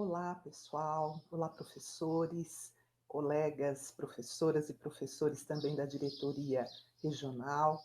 Olá, pessoal. Olá, professores, colegas, professoras e professores também da diretoria regional.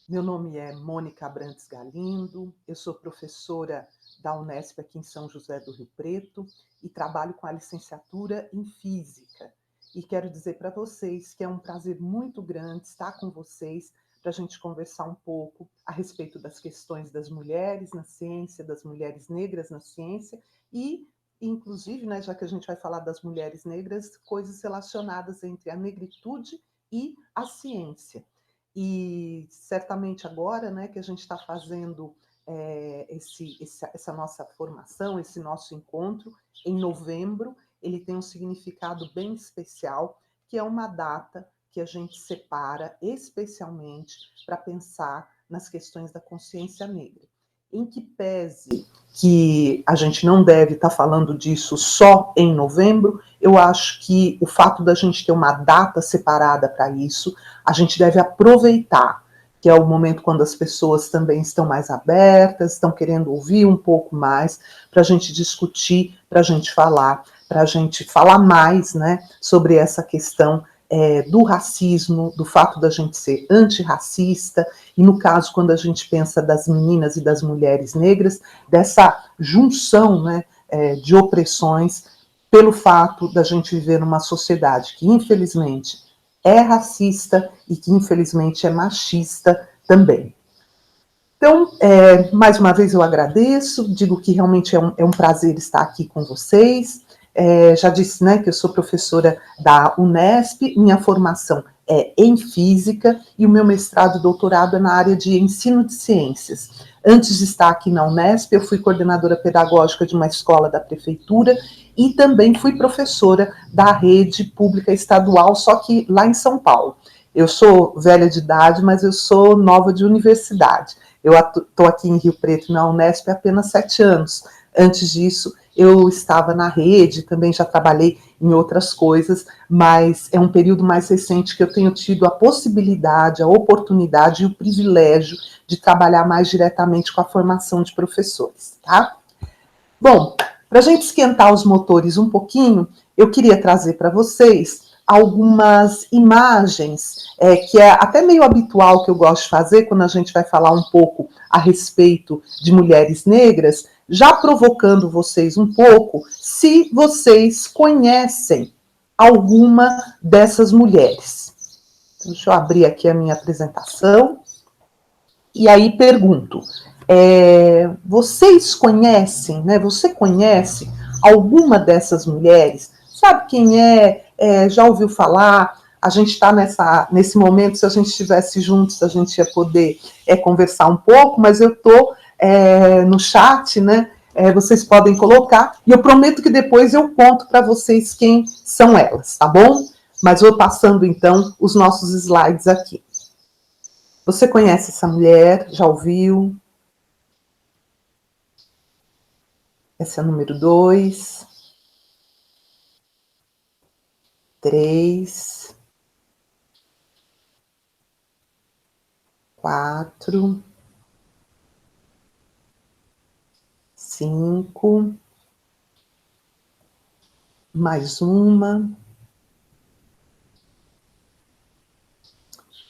Meu nome é Mônica Abrantes Galindo, eu sou professora da Unesp aqui em São José do Rio Preto e trabalho com a licenciatura em Física. E quero dizer para vocês que é um prazer muito grande estar com vocês para a gente conversar um pouco a respeito das questões das mulheres na ciência, das mulheres negras na ciência e inclusive, né, já que a gente vai falar das mulheres negras, coisas relacionadas entre a negritude e a ciência. E certamente agora, né, que a gente está fazendo essa nossa formação, esse nosso encontro, em novembro, ele tem um significado bem especial, que é uma data que a gente separa especialmente para pensar nas questões da consciência negra. Em que pese que a gente não deve estar falando disso só em novembro, eu acho que o fato da gente ter uma data separada para isso, a gente deve aproveitar, que é o momento quando as pessoas também estão mais abertas, estão querendo ouvir um pouco mais, para a gente discutir, para a gente falar mais, né, sobre essa questão do racismo, do fato da gente ser antirracista, e no caso, quando a gente pensa das meninas e das mulheres negras, dessa junção, né, de opressões, pelo fato da gente viver numa sociedade que, infelizmente, é racista e que, infelizmente, é machista também. Então, mais uma vez eu agradeço, digo que realmente é um prazer estar aqui com vocês. Já disse, né, que eu sou professora da Unesp, minha formação é em Física e o meu mestrado e doutorado é na área de ensino de ciências. Antes de estar aqui na Unesp, eu fui coordenadora pedagógica de uma escola da prefeitura e também fui professora da rede pública estadual, só que lá em São Paulo. Eu sou velha de idade, mas eu sou nova de universidade. Eu estou aqui em Rio Preto, na Unesp, há apenas 7 anos. Antes disso, eu estava na rede, também já trabalhei em outras coisas, mas é um período mais recente que eu tenho tido a possibilidade, a oportunidade e o privilégio de trabalhar mais diretamente com a formação de professores, tá? Bom, para a gente esquentar os motores um pouquinho, eu queria trazer para vocês algumas imagens, que é até meio habitual que eu gosto de fazer quando a gente vai falar um pouco a respeito de mulheres negras, já provocando vocês um pouco, se vocês conhecem alguma dessas mulheres. Então, deixa eu abrir aqui a minha apresentação. E aí pergunto, vocês conhecem, né? Você conhece alguma dessas mulheres? Sabe quem é? Já ouviu falar? A gente está nesse momento, se a gente estivesse juntos, a gente ia poder conversar um pouco, mas eu estou no chat, né? Vocês podem colocar, e eu prometo que depois eu conto para vocês quem são elas, tá bom? Mas vou passando então os nossos slides aqui. Você conhece essa mulher? Já ouviu? Essa é a número 2. 3. 4. 5. Mais uma.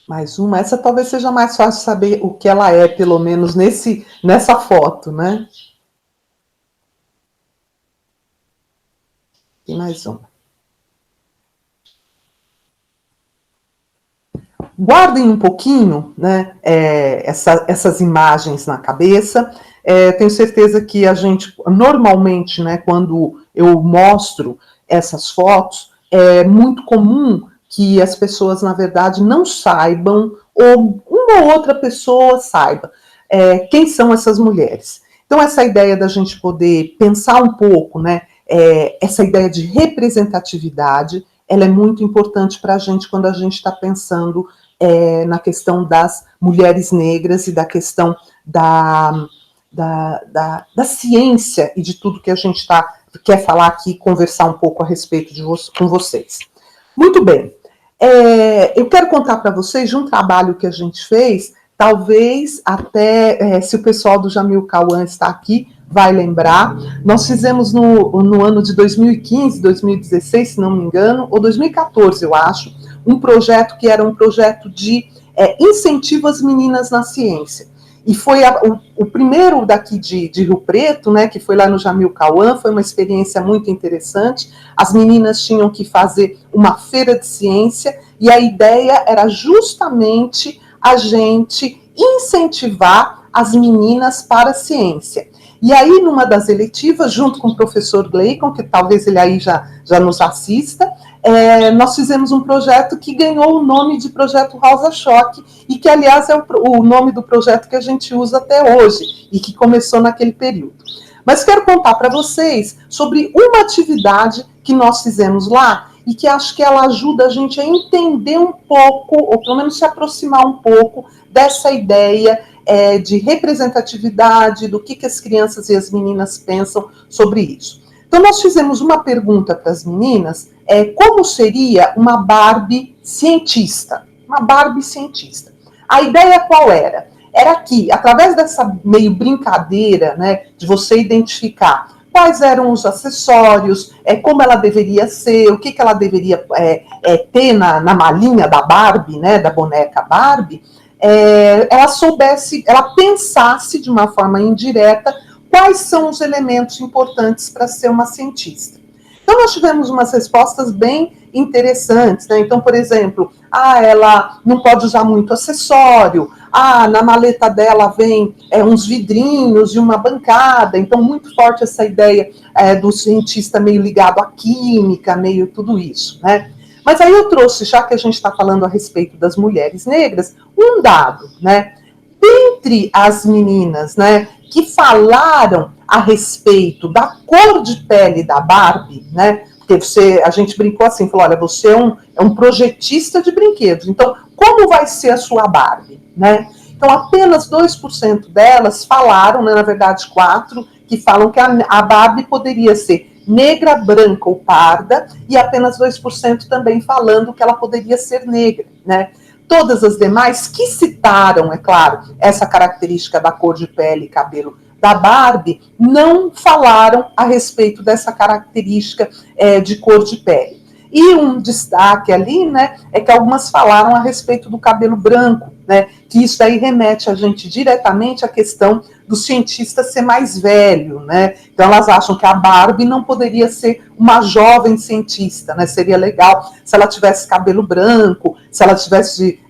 Mais uma. Essa talvez seja mais fácil saber o que ela é, pelo menos nessa foto, né? E mais uma. Guardem um pouquinho, né, essas imagens na cabeça. Tenho certeza que a gente, normalmente, né, quando eu mostro essas fotos, é muito comum que as pessoas, na verdade, não saibam, ou uma ou outra pessoa saiba, quem são essas mulheres. Então, essa ideia da gente poder pensar um pouco, né, essa ideia de representatividade, ela é muito importante para a gente quando a gente está pensando na questão das mulheres negras e da questão da ciência e de tudo que a gente quer falar aqui, conversar um pouco a respeito com vocês. Muito bem. Eu quero contar para vocês de um trabalho que a gente fez, talvez até, se o pessoal do Jamil Cauã está aqui, vai lembrar, nós fizemos no ano de 2015, 2016, se não me engano, ou 2014, eu acho, um projeto que era um projeto de incentivo às meninas na ciência. E foi o primeiro daqui de Rio Preto, né, que foi lá no Jamil Cauã, foi uma experiência muito interessante. As meninas tinham que fazer uma feira de ciência e a ideia era justamente a gente incentivar as meninas para a ciência. E aí, numa das eletivas, junto com o professor Gleicon, que talvez ele aí já nos assista, nós fizemos um projeto que ganhou o nome de Projeto Rosa Choque, e que, aliás, é o nome do projeto que a gente usa até hoje, e que começou naquele período. Mas quero contar para vocês sobre uma atividade que nós fizemos lá, e que acho que ela ajuda a gente a entender um pouco, ou pelo menos se aproximar um pouco, dessa ideia de representatividade, do que as crianças e as meninas pensam sobre isso. Então, nós fizemos uma pergunta para as meninas, como seria uma Barbie cientista? Uma Barbie cientista. A ideia qual era? Era que, através dessa meio brincadeira, né, de você identificar quais eram os acessórios, como ela deveria ser, o que ela deveria ter na malinha da Barbie, né, da boneca Barbie, ela pensasse de uma forma indireta quais são os elementos importantes para ser uma cientista. Então, nós tivemos umas respostas bem interessantes, né? Então, por exemplo, ela não pode usar muito acessório, na maleta dela vem uns vidrinhos e uma bancada, então muito forte essa ideia do cientista meio ligado à química, meio tudo isso, né? Mas aí eu trouxe, já que a gente está falando a respeito das mulheres negras, um dado, né? Dentre as meninas, né, que falaram a respeito da cor de pele da Barbie, né? Porque a gente brincou assim, falou, olha, você é um projetista de brinquedos, então como vai ser a sua Barbie, né? Então apenas 2% delas falaram, né, na verdade 4%, que falam que a Barbie poderia ser negra, branca ou parda, e apenas 2% também falando que ela poderia ser negra, né? Todas as demais que citaram, é claro, essa característica da cor de pele e cabelo da Barbie, não falaram a respeito dessa característica de cor de pele. E um destaque ali, né, é que algumas falaram a respeito do cabelo branco, né, que isso aí remete a gente diretamente à questão do cientista ser mais velho, né? Então elas acham que a Barbie não poderia ser uma jovem cientista, né? Seria legal se ela tivesse cabelo branco, se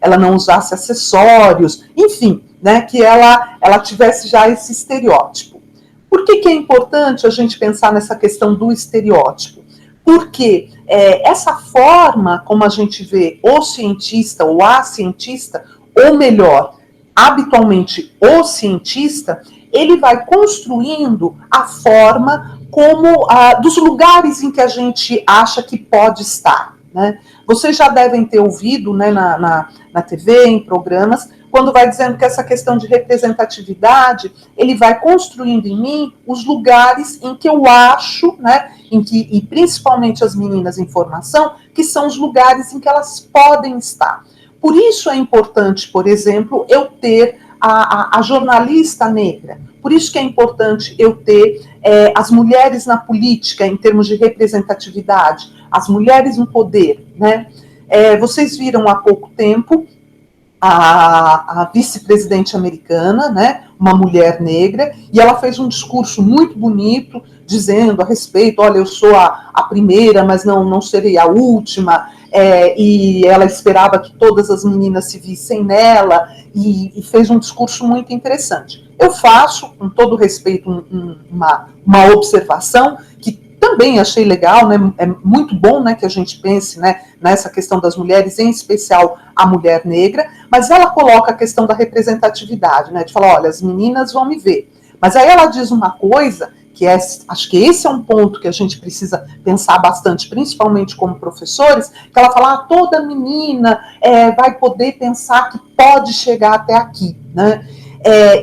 ela não usasse acessórios, enfim, né? Que ela tivesse já esse estereótipo. Por que é importante a gente pensar nessa questão do estereótipo? Porque essa forma como a gente vê o cientista ou a cientista, ou melhor, habitualmente o cientista, ele vai construindo a forma como dos lugares em que a gente acha que pode estar, né? Vocês já devem ter ouvido, né, na TV, em programas, quando vai dizendo que essa questão de representatividade, ele vai construindo em mim os lugares em que eu acho, né, e principalmente as meninas em formação, que são os lugares em que elas podem estar. Por isso é importante, por exemplo, eu ter a jornalista negra. Por isso que é importante eu ter as mulheres na política, em termos de representatividade, as mulheres no poder, né? Vocês viram há pouco tempo a vice-presidente americana, né, uma mulher negra, e ela fez um discurso muito bonito, dizendo a respeito, olha, eu sou a primeira, mas não serei a última, e ela esperava que todas as meninas se vissem nela, e fez um discurso muito interessante. Eu faço, com todo respeito, uma observação que também achei legal, né? É muito bom, né, que a gente pense, né, nessa questão das mulheres, em especial a mulher negra, mas ela coloca a questão da representatividade, né, de falar, olha, as meninas vão me ver. Mas aí ela diz uma coisa que acho que esse é um ponto que a gente precisa pensar bastante, principalmente como professores, que ela fala, toda menina vai poder pensar que pode chegar até aqui, né?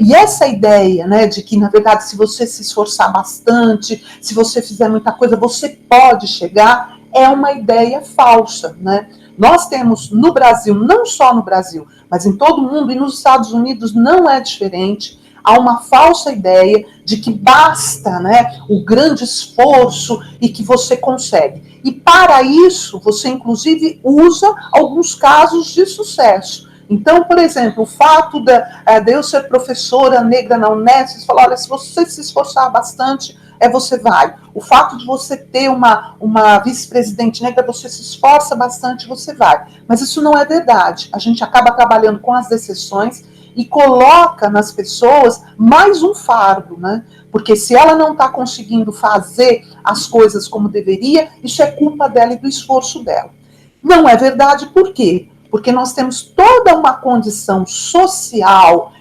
E essa ideia, né, de que, na verdade, se você se esforçar bastante, se você fizer muita coisa, você pode chegar, é uma ideia falsa, né? Nós temos no Brasil, não só no Brasil, mas em todo o mundo, e nos Estados Unidos não é diferente, há uma falsa ideia de que basta, né, o grande esforço e que você consegue. E para isso, você inclusive usa alguns casos de sucesso. Então, por exemplo, o fato de eu ser professora negra na Unesp, você fala, olha, se você se esforçar bastante, você vai. O fato de você ter uma vice-presidente negra, você se esforça bastante, você vai. Mas isso não é verdade. A gente acaba trabalhando com as exceções e coloca nas pessoas mais um fardo, né? Porque se ela não está conseguindo fazer as coisas como deveria, isso é culpa dela e do esforço dela. Não é verdade, por quê? Porque nós temos toda uma condição social,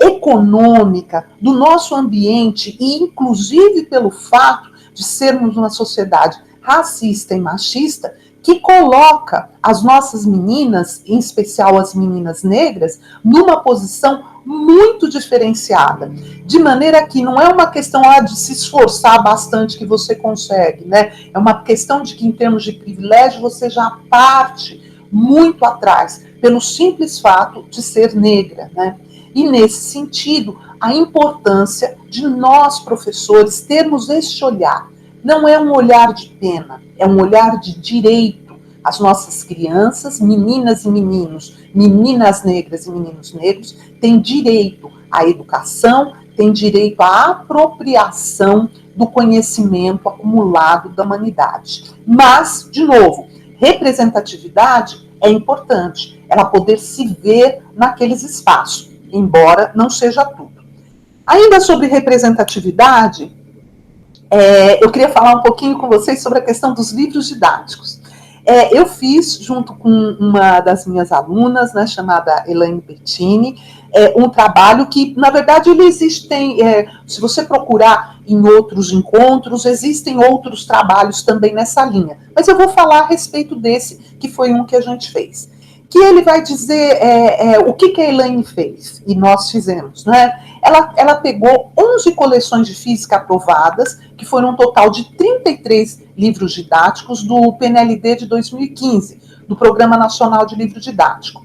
econômica, do nosso ambiente, e inclusive pelo fato de sermos uma sociedade racista e machista, que coloca as nossas meninas, em especial as meninas negras, numa posição muito diferenciada, de maneira que não é uma questão de se esforçar bastante que você consegue, né? É uma questão de que, em termos de privilégio, você já parte muito atrás, pelo simples fato de ser negra, né? E, nesse sentido, a importância de nós, professores, termos este olhar. Não é um olhar de pena, é um olhar de direito. As nossas crianças, meninas e meninos, meninas negras e meninos negros, têm direito à educação, têm direito à apropriação do conhecimento acumulado da humanidade. Mas, de novo, representatividade é importante, ela poder se ver naqueles espaços, embora não seja tudo. Ainda sobre representatividade, eu queria falar um pouquinho com vocês sobre a questão dos livros didáticos. Eu fiz, junto com uma das minhas alunas, né, chamada Elaine Bettini, um trabalho que, na verdade, ele existe, se você procurar em outros encontros, existem outros trabalhos também nessa linha. Mas eu vou falar a respeito desse, que foi um que a gente fez. Que ele vai dizer o que a Elaine fez, e nós fizemos, né? Ela pegou 11 coleções de física aprovadas, que foram um total de 33 livros didáticos do PNLD de 2015, do Programa Nacional de Livro Didático.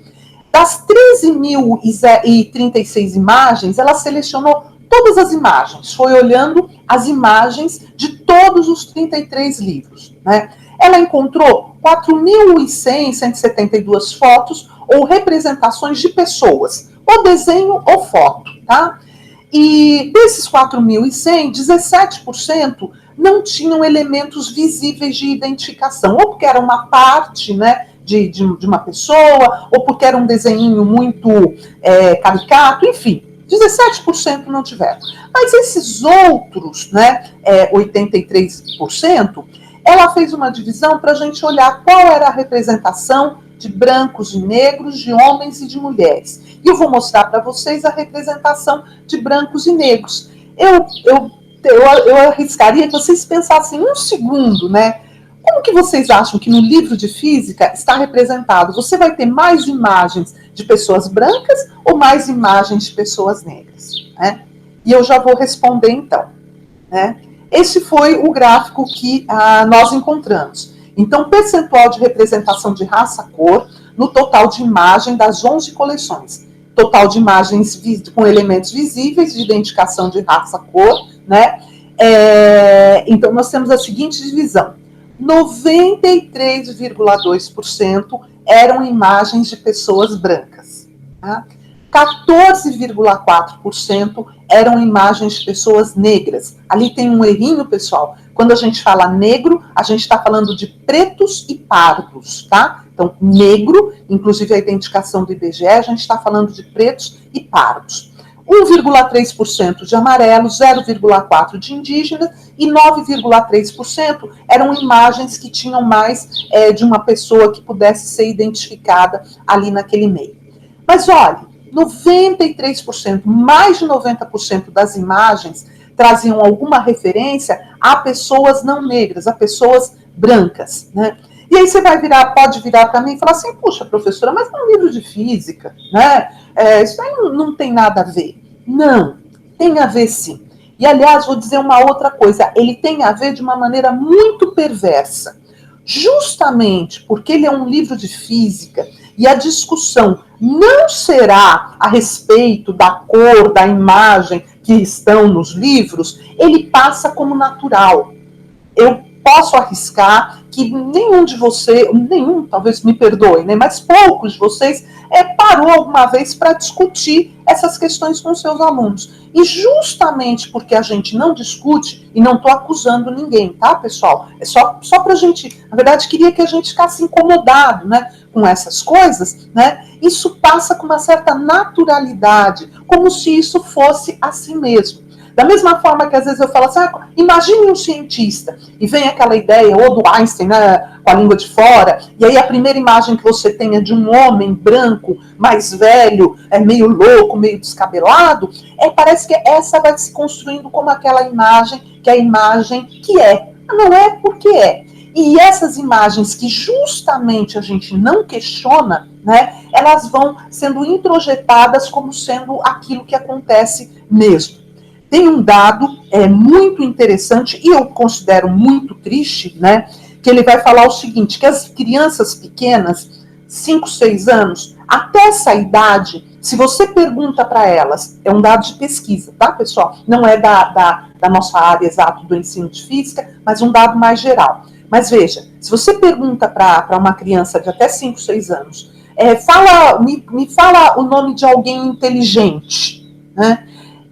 Das 13.036 imagens, ela selecionou todas as imagens, foi olhando as imagens de todos os 33 livros, né? Ela encontrou 4.172 fotos ou representações de pessoas, ou desenho ou foto, tá? E desses 4.100, 17% não tinham elementos visíveis de identificação, ou porque era uma parte, né, de uma pessoa, ou porque era um desenho muito caricato, enfim, 17% não tiveram. Mas esses outros, né, 83%, ela fez uma divisão para a gente olhar qual era a representação de brancos e negros, de homens e de mulheres. E eu vou mostrar para vocês a representação de brancos e negros. Eu arriscaria que vocês pensassem um segundo, né? Como que vocês acham que no livro de física está representado? Você vai ter mais imagens de pessoas brancas ou mais imagens de pessoas negras, né? E eu já vou responder então, né? Esse foi o gráfico que nós encontramos. Então, percentual de representação de raça-cor no total de imagem das 11 coleções. Total de imagens com elementos visíveis de identificação de raça-cor, né? Então, nós temos a seguinte divisão. 93,2% eram imagens de pessoas brancas. Tá? 14,4% eram imagens de pessoas negras. Ali tem um errinho, pessoal. Quando a gente fala negro, a gente está falando de pretos e pardos, tá? Então, negro, inclusive a identificação do IBGE, a gente está falando de pretos e pardos. 1,3% de amarelo, 0,4% de indígenas e 9,3% eram imagens que tinham mais de uma pessoa que pudesse ser identificada ali naquele meio. Mas olha, 93%, mais de 90% das imagens traziam alguma referência a pessoas não negras, a pessoas brancas, né? E aí você pode virar para mim e falar assim, puxa, professora, mas no livro de física, né? Isso aí não tem nada a ver. Não, tem a ver sim. E, aliás, vou dizer uma outra coisa, ele tem a ver de uma maneira muito perversa. Justamente porque ele é um livro de física e a discussão não será a respeito da cor, da imagem que estão nos livros, ele passa como natural. Eu posso arriscar que nenhum de vocês, talvez me perdoe, né, mas poucos de vocês parou alguma vez para discutir essas questões com seus alunos. E justamente porque a gente não discute, e não estou acusando ninguém, tá, pessoal? É só para a gente, na verdade, queria que a gente ficasse incomodado, né, com essas coisas, né? Isso passa com uma certa naturalidade, como se isso fosse assim mesmo. Da mesma forma que às vezes eu falo assim, imagine um cientista, e vem aquela ideia, ou do Einstein, né, com a língua de fora, e aí a primeira imagem que você tem é de um homem branco, mais velho, meio louco, meio descabelado, parece que essa vai se construindo como aquela imagem, que é a imagem que é. Não é porque é. E essas imagens que justamente a gente não questiona, né, elas vão sendo introjetadas como sendo aquilo que acontece mesmo. Tem um dado muito interessante, e eu considero muito triste, né, que ele vai falar o seguinte, que as crianças pequenas, 5, 6 anos, até essa idade, se você pergunta para elas, é um dado de pesquisa, tá, pessoal? Não é da nossa área exata do ensino de física, mas um dado mais geral. Mas veja, se você pergunta para uma criança de até 5, 6 anos, me fala o nome de alguém inteligente, né?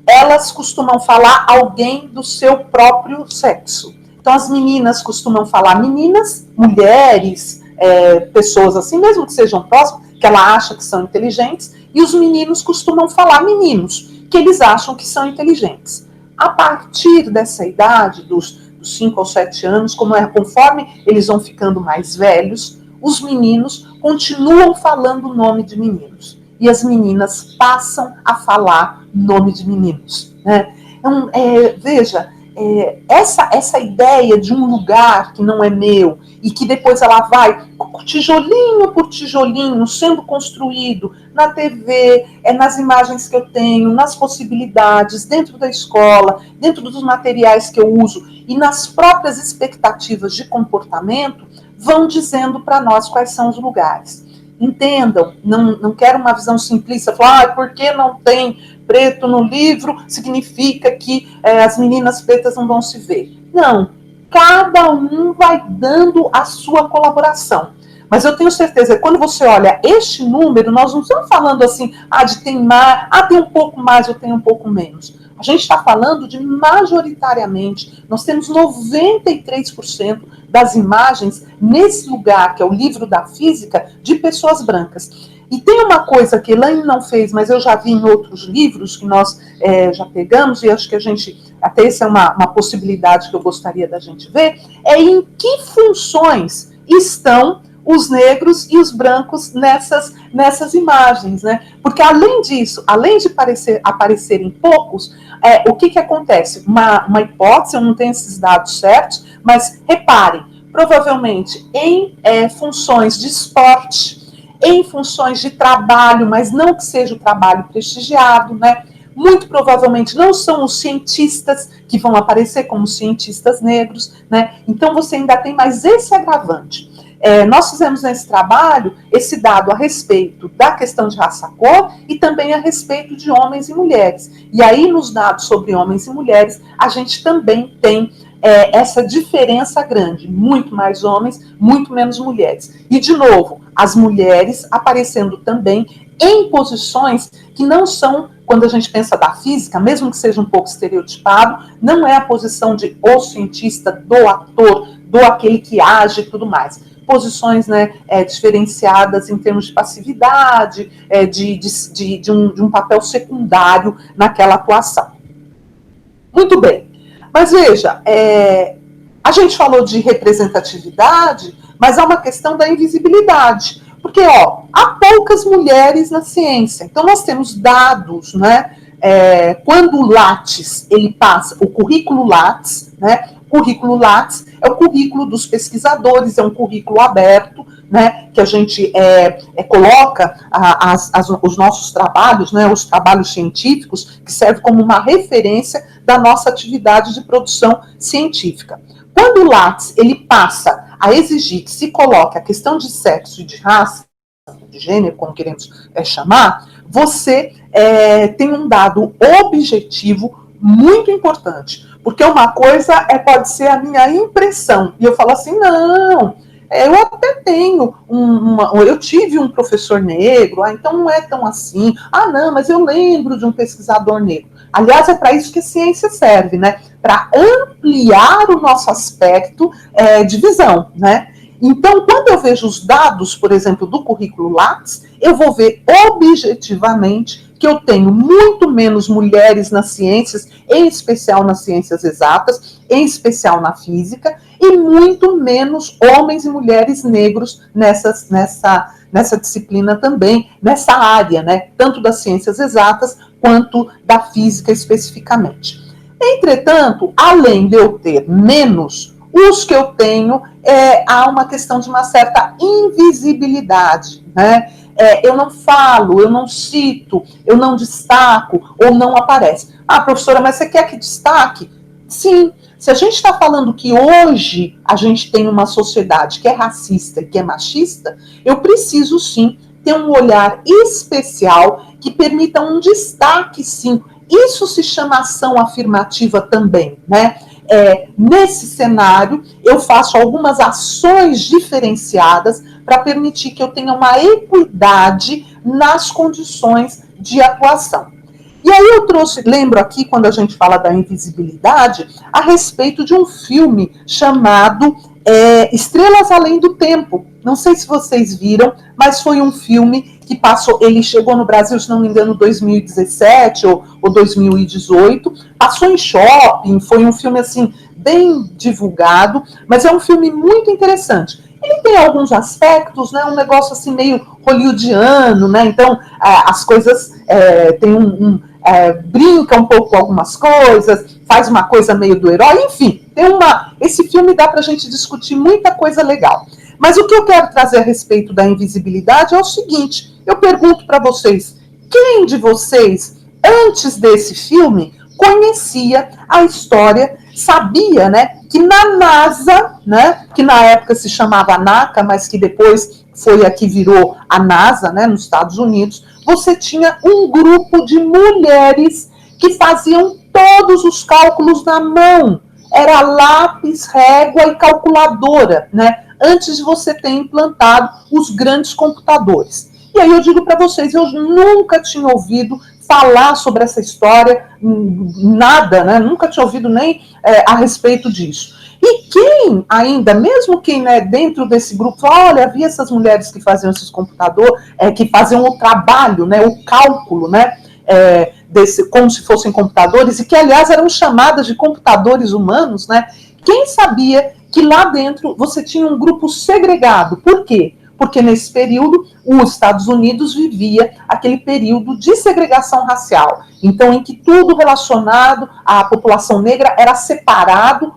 Elas costumam falar alguém do seu próprio sexo. Então, as meninas costumam falar meninas, mulheres, pessoas assim, mesmo que sejam próximas, que ela acha que são inteligentes, e os meninos costumam falar meninos, que eles acham que são inteligentes. A partir dessa idade, dos 5 aos 7 anos, conforme eles vão ficando mais velhos, os meninos continuam falando o nome de meninos. E as meninas passam a falar nome de meninos. Né? Então, veja, essa ideia de um lugar que não é meu e que depois ela vai, tijolinho por tijolinho, sendo construído na TV, nas imagens que eu tenho, nas possibilidades, dentro da escola, dentro dos materiais que eu uso e nas próprias expectativas de comportamento, vão dizendo para nós quais são os lugares. Entendam, não quero uma visão simplista, falar, porque não tem preto no livro, significa que as meninas pretas não vão se ver. Não, cada um vai dando a sua colaboração. Mas eu tenho certeza que quando você olha este número, nós não estamos falando assim, de tem mais, tem um pouco mais, eu tenho um pouco menos. A gente está falando de majoritariamente, nós temos 93% das imagens nesse lugar, que é o livro da física, de pessoas brancas. E tem uma coisa que Elaine não fez, mas eu já vi em outros livros que nós já pegamos, e acho que a gente, até essa é uma possibilidade que eu gostaria da gente ver, em que funções estão os negros e os brancos nessas imagens, né? Porque além disso, além de aparecerem poucos, o que acontece? Uma hipótese, eu não tenho esses dados certos, mas reparem, provavelmente em funções de esporte, em funções de trabalho, mas não que seja o trabalho prestigiado, né? Muito provavelmente não são os cientistas que vão aparecer como cientistas negros, né? Então você ainda tem mais esse agravante. Nós fizemos nesse trabalho esse dado a respeito da questão de raça-cor e também a respeito de homens e mulheres. E aí, nos dados sobre homens e mulheres, a gente também tem essa diferença grande, muito mais homens, muito menos mulheres. E, de novo, as mulheres aparecendo também em posições que não são, quando a gente pensa da física, mesmo que seja um pouco estereotipado, não é a posição de o cientista, do ator, do aquele que age e tudo mais. Posições, né, diferenciadas em termos de passividade, de um papel secundário naquela atuação. Muito bem. Mas veja, a gente falou de representatividade, mas há uma questão da invisibilidade. Porque, há poucas mulheres na ciência. Então, nós temos dados, né? Quando o Lattes, ele passa, o currículo Lattes, né? O currículo Lattes é o currículo dos pesquisadores, é um currículo aberto, né? Que a gente coloca os nossos trabalhos, né? Os trabalhos científicos, que serve como uma referência da nossa atividade de produção científica. Quando o Lattes, ele passa a exigir que se coloque a questão de sexo e de raça, de gênero, como queremos chamar, você tem um dado objetivo muito importante, porque uma coisa pode ser a minha impressão, e eu falo assim, não, eu até tenho eu tive um professor negro, então não é tão assim, não, mas eu lembro de um pesquisador negro. Aliás, é para isso que a ciência serve, né? Para ampliar o nosso aspecto de visão, né? Então, quando eu vejo os dados, por exemplo, do currículo Lattes, eu vou ver objetivamente que eu tenho muito menos mulheres nas ciências, em especial nas ciências exatas, em especial na física, e muito menos homens e mulheres negros nessa disciplina também, nessa área, né? Tanto das ciências exatas quanto da física especificamente. Entretanto, além de eu ter menos, os que eu tenho, há uma questão de uma certa invisibilidade, né? Eu não falo, eu não cito, eu não destaco ou não aparece. Professora, mas você quer que destaque? Sim, se a gente está falando que hoje a gente tem uma sociedade que é racista e que é machista, eu preciso sim ter um olhar especial que permita um destaque, sim. Isso se chama ação afirmativa também, né? Nesse cenário, eu faço algumas ações diferenciadas para permitir que eu tenha uma equidade nas condições de atuação. E aí eu lembro aqui, quando a gente fala da invisibilidade, a respeito de um filme chamado Estrelas Além do Tempo. Não sei se vocês viram, mas foi um filme que passou, ele chegou no Brasil, se não me engano, 2017 ou 2018, passou em shopping, foi um filme assim, bem divulgado, mas é um filme muito interessante. Ele tem alguns aspectos, né, um negócio assim meio hollywoodiano, né, então as coisas tem brinca um pouco com algumas coisas, faz uma coisa meio do herói, enfim, esse filme dá pra gente discutir muita coisa legal. Mas o que eu quero trazer a respeito da invisibilidade é o seguinte, eu pergunto para vocês, quem de vocês, antes desse filme, conhecia a história, sabia, né, que na NASA, né, que na época se chamava NACA, mas que depois foi a que virou a NASA, né, nos Estados Unidos, você tinha um grupo de mulheres que faziam todos os cálculos na mão. Era lápis, régua e calculadora, né? Antes de você ter implantado os grandes computadores. E aí eu digo para vocês, eu nunca tinha ouvido falar sobre essa história, nada, né? Nunca tinha ouvido nem a respeito disso. E quem ainda, mesmo quem, né, dentro desse grupo, olha, havia essas mulheres que faziam esses computadores, que faziam o trabalho, né, o cálculo, né, como se fossem computadores, e que, aliás, eram chamadas de computadores humanos, né? Quem sabia que lá dentro você tinha um grupo segregado? Por quê? Porque nesse período os Estados Unidos vivia aquele período de segregação racial, então em que tudo relacionado à população negra era separado.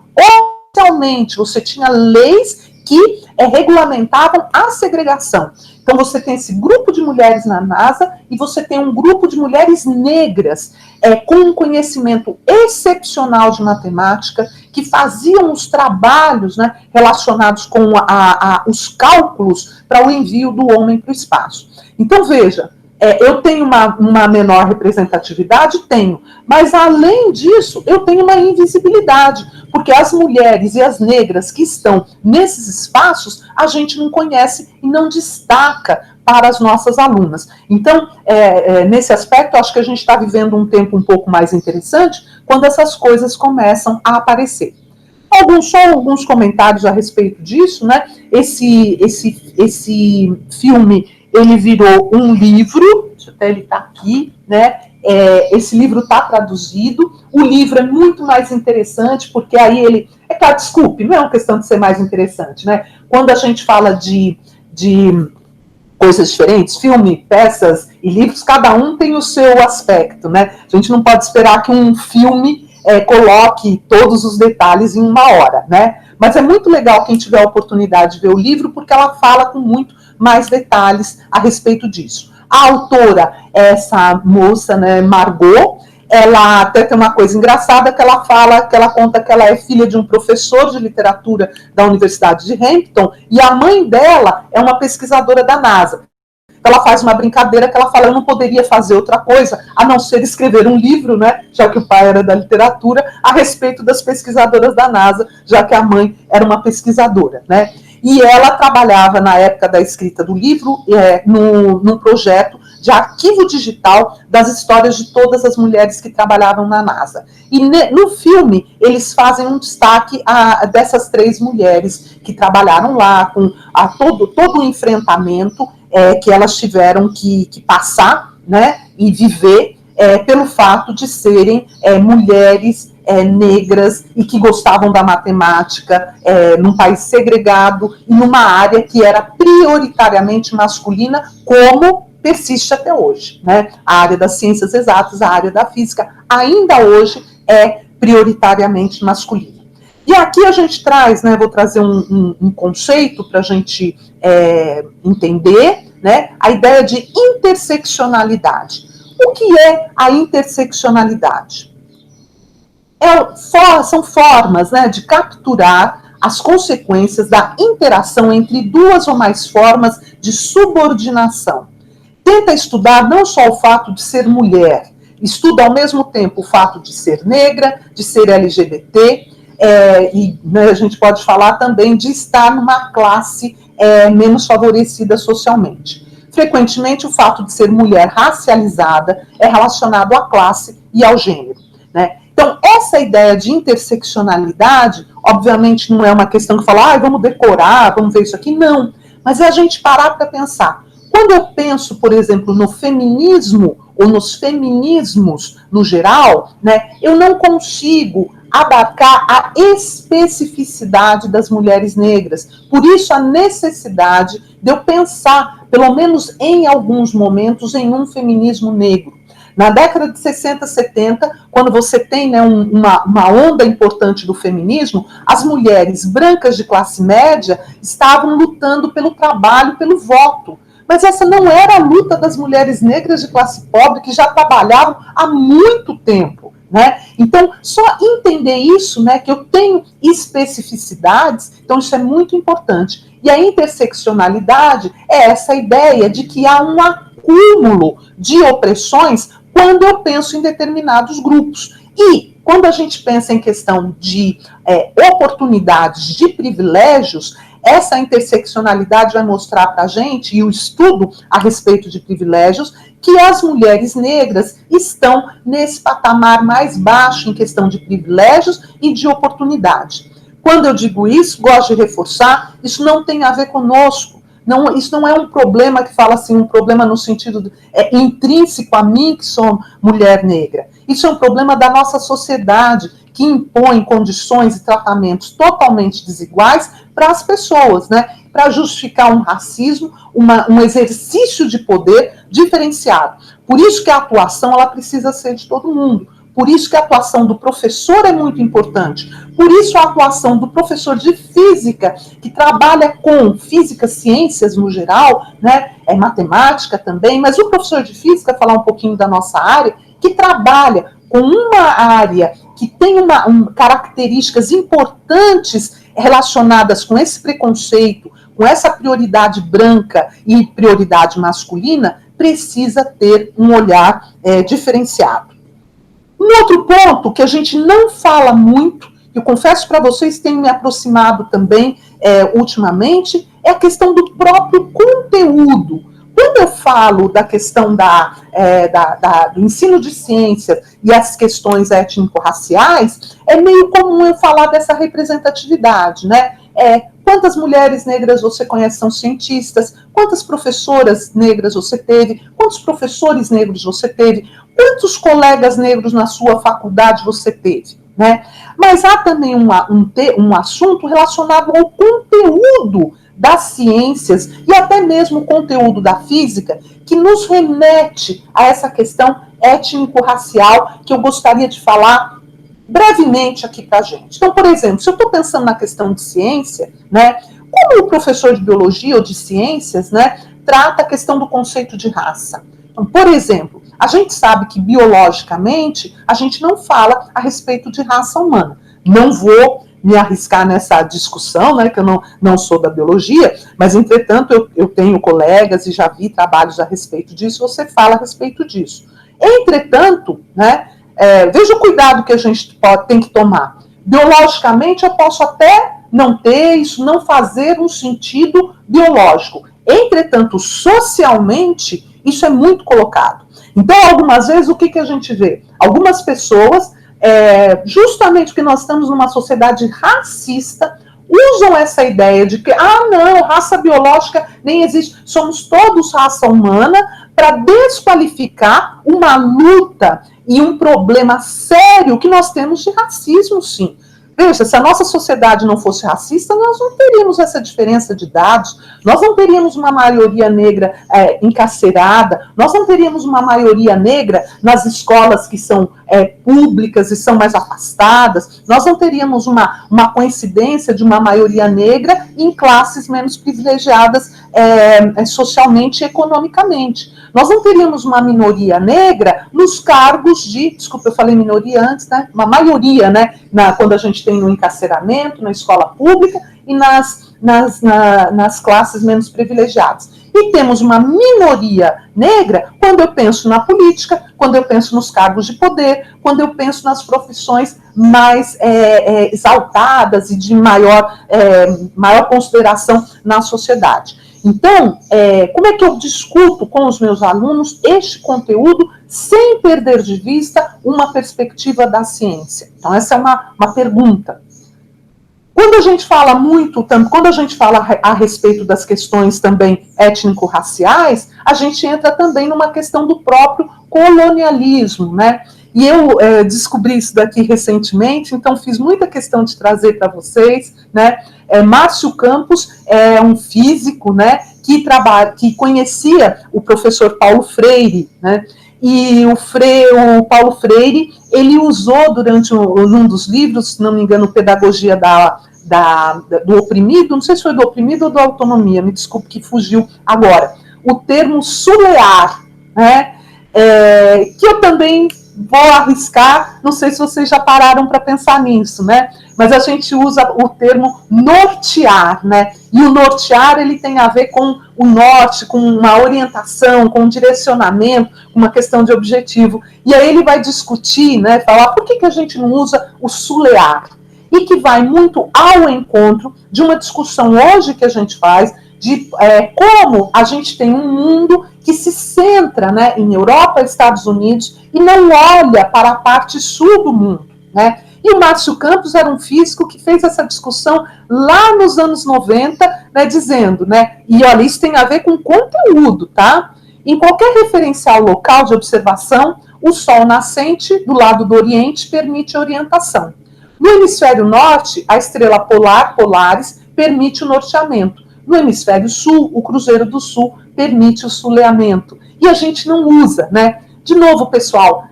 Oficialmente você tinha leis que regulamentavam a segregação. Então você tem esse grupo de mulheres na NASA e você tem um grupo de mulheres negras com um conhecimento excepcional de matemática, que faziam os trabalhos, né, relacionados com os cálculos para o envio do homem para o espaço. Então veja, eu tenho uma menor representatividade? Tenho. Mas, além disso, eu tenho uma invisibilidade, porque as mulheres e as negras que estão nesses espaços, a gente não conhece e não destaca para as nossas alunas. Então, nesse aspecto, acho que a gente está vivendo um tempo um pouco mais interessante, quando essas coisas começam a aparecer. Só alguns comentários a respeito disso, né? Esse filme, ele virou um livro, até ele está aqui, né? Esse livro está traduzido, o livro é muito mais interessante, porque aí ele... claro, desculpe, não é uma questão de ser mais interessante, né? Quando a gente fala de coisas diferentes, filme, peças e livros, cada um tem o seu aspecto, né? A gente não pode esperar que um filme coloque todos os detalhes em uma hora, né? Mas é muito legal quem tiver a oportunidade de ver o livro, porque ela fala com muito mais detalhes a respeito disso. A autora, essa moça, né, Margot, ela até tem uma coisa engraçada que ela conta que ela é filha de um professor de literatura da Universidade de Hampton, e a mãe dela é uma pesquisadora da NASA. Então ela faz uma brincadeira que ela fala, eu não poderia fazer outra coisa, a não ser escrever um livro, né, já que o pai era da literatura, a respeito das pesquisadoras da NASA, já que a mãe era uma pesquisadora, né. E ela trabalhava, na época da escrita do livro, num projeto de arquivo digital das histórias de todas as mulheres que trabalhavam na NASA. E no filme, eles fazem um destaque dessas 3 mulheres que trabalharam lá, com todo o enfrentamento que elas tiveram que passar, né, e viver pelo fato de serem mulheres negras e que gostavam da matemática num país segregado e numa área que era prioritariamente masculina, como persiste até hoje, né? A área das ciências exatas, a área da física, ainda hoje é prioritariamente masculina. E aqui a gente traz, né, vou trazer um conceito para a gente entender, né, a ideia de interseccionalidade. O que é a interseccionalidade? São formas, né, de capturar as consequências da interação entre 2 ou mais formas de subordinação. Tenta estudar não só o fato de ser mulher, estuda ao mesmo tempo o fato de ser negra, de ser LGBT, e né, a gente pode falar também de estar numa classe menos favorecida socialmente. Frequentemente, o fato de ser mulher racializada é relacionado à classe e ao gênero, né? Então, essa ideia de interseccionalidade, obviamente, não é uma questão que fala, vamos decorar, vamos ver isso aqui, não. Mas é a gente parar para pensar. Quando eu penso, por exemplo, no feminismo ou nos feminismos no geral, né, eu não consigo abarcar a especificidade das mulheres negras. Por isso, a necessidade de eu pensar, pelo menos em alguns momentos, em um feminismo negro. Na década de 60, 70, quando você tem, né, uma onda importante do feminismo, as mulheres brancas de classe média estavam lutando pelo trabalho, pelo voto. Mas essa não era a luta das mulheres negras de classe pobre, que já trabalhavam há muito tempo, né? Então, só entender isso, né, que eu tenho especificidades, então isso é muito importante. E a interseccionalidade é essa ideia de que há um acúmulo de opressões quando eu penso em determinados grupos. E quando a gente pensa em questão de oportunidades, de privilégios, essa interseccionalidade vai mostrar para a gente, e o estudo a respeito de privilégios, que as mulheres negras estão nesse patamar mais baixo em questão de privilégios e de oportunidade. Quando eu digo isso, gosto de reforçar, isso não tem a ver conosco. Não, isso não é um problema que fala assim, um problema no sentido intrínseco a mim, que sou mulher negra. Isso é um problema da nossa sociedade, que impõe condições e tratamentos totalmente desiguais para as pessoas, né? Para justificar um racismo, um exercício de poder diferenciado. Por isso que a atuação ela precisa ser de todo mundo. Por isso que a atuação do professor é muito importante. Por isso a atuação do professor de física, que trabalha com física, ciências no geral, né, matemática também, mas o professor de física, falar um pouquinho da nossa área, que trabalha com uma área que tem características importantes relacionadas com esse preconceito, com essa prioridade branca e prioridade masculina, precisa ter um olhar diferenciado. Um outro ponto que a gente não fala muito, eu confesso para vocês, tenho me aproximado também ultimamente, é a questão do próprio conteúdo. Quando eu falo da questão do ensino de ciência e as questões étnico-raciais, é meio comum eu falar dessa representatividade, né? Quantas mulheres negras você conhece são cientistas? Quantas professoras negras você teve? Quantos professores negros você teve? Quantos colegas negros na sua faculdade você teve? Né? Mas há também um assunto relacionado ao conteúdo das ciências e até mesmo o conteúdo da física que nos remete a essa questão étnico-racial que eu gostaria de falar brevemente aqui para a gente. Então, por exemplo, se eu estou pensando na questão de ciência, né, como o professor de biologia ou de ciências, né, trata a questão do conceito de raça. Então, por exemplo, a gente sabe que biologicamente a gente não fala a respeito de raça humana. Não vou me arriscar nessa discussão, né, que eu não sou da biologia, mas, entretanto, eu tenho colegas e já vi trabalhos a respeito disso, você fala a respeito disso. Entretanto, né, veja o cuidado que a gente tem que tomar. Biologicamente, eu posso até não ter, isso não fazer um sentido biológico. Entretanto, socialmente, isso é muito colocado. Então, algumas vezes, o que a gente vê? Algumas pessoas, justamente porque nós estamos numa sociedade racista, usam essa ideia de que, não, raça biológica nem existe, somos todos raça humana, para desqualificar uma luta e um problema sério que nós temos de racismo, sim. Veja, se a nossa sociedade não fosse racista, nós não teríamos essa diferença de dados, nós não teríamos uma maioria negra encarcerada, nós não teríamos uma maioria negra nas escolas que são públicas e são mais afastadas, nós não teríamos uma coincidência de uma maioria negra em classes menos privilegiadas socialmente e economicamente. Nós não teríamos uma minoria negra nos cargos desculpa, eu falei minoria antes, né? Uma maioria, né? Quando a gente tem no encarceramento, na escola pública e nas classes menos privilegiadas. E temos uma minoria negra quando eu penso na política, quando eu penso nos cargos de poder, quando eu penso nas profissões mais exaltadas e de maior consideração na sociedade. Então, como é que eu discuto com os meus alunos este conteúdo sem perder de vista uma perspectiva da ciência? Então, essa é uma pergunta. Quando a gente fala quando a gente fala a respeito das questões também étnico-raciais, a gente entra também numa questão do próprio colonialismo, né? E eu descobri isso daqui recentemente, então fiz muita questão de trazer para vocês, né? Márcio Campos é um físico, né, que conhecia o professor Paulo Freire, né? E o Paulo Freire, ele usou durante um dos livros, se não me engano, Pedagogia do Oprimido, não sei se foi do Oprimido ou da Autonomia, me desculpe que fugiu agora, o termo sulear, né? Que eu também vou arriscar, não sei se vocês já pararam para pensar nisso, né? Mas a gente usa o termo nortear, né? E o nortear, ele tem a ver com o norte, com uma orientação, com um direcionamento, uma questão de objetivo. E aí ele vai discutir, né? Falar por que a gente não usa o sulear? E que vai muito ao encontro de uma discussão hoje que a gente faz de como a gente tem um mundo que se centra, né, em Europa e Estados Unidos e não olha para a parte sul do mundo, né? E o Márcio Campos era um físico que fez essa discussão lá nos anos 90, né, dizendo, né, e olha, isso tem a ver com conteúdo, tá? Em qualquer referencial local de observação, o sol nascente do lado do Oriente permite orientação. No hemisfério norte, a estrela polar, Polaris, permite o norteamento. No hemisfério sul, o Cruzeiro do Sul permite o suleamento. E a gente não usa, né? De novo, pessoal,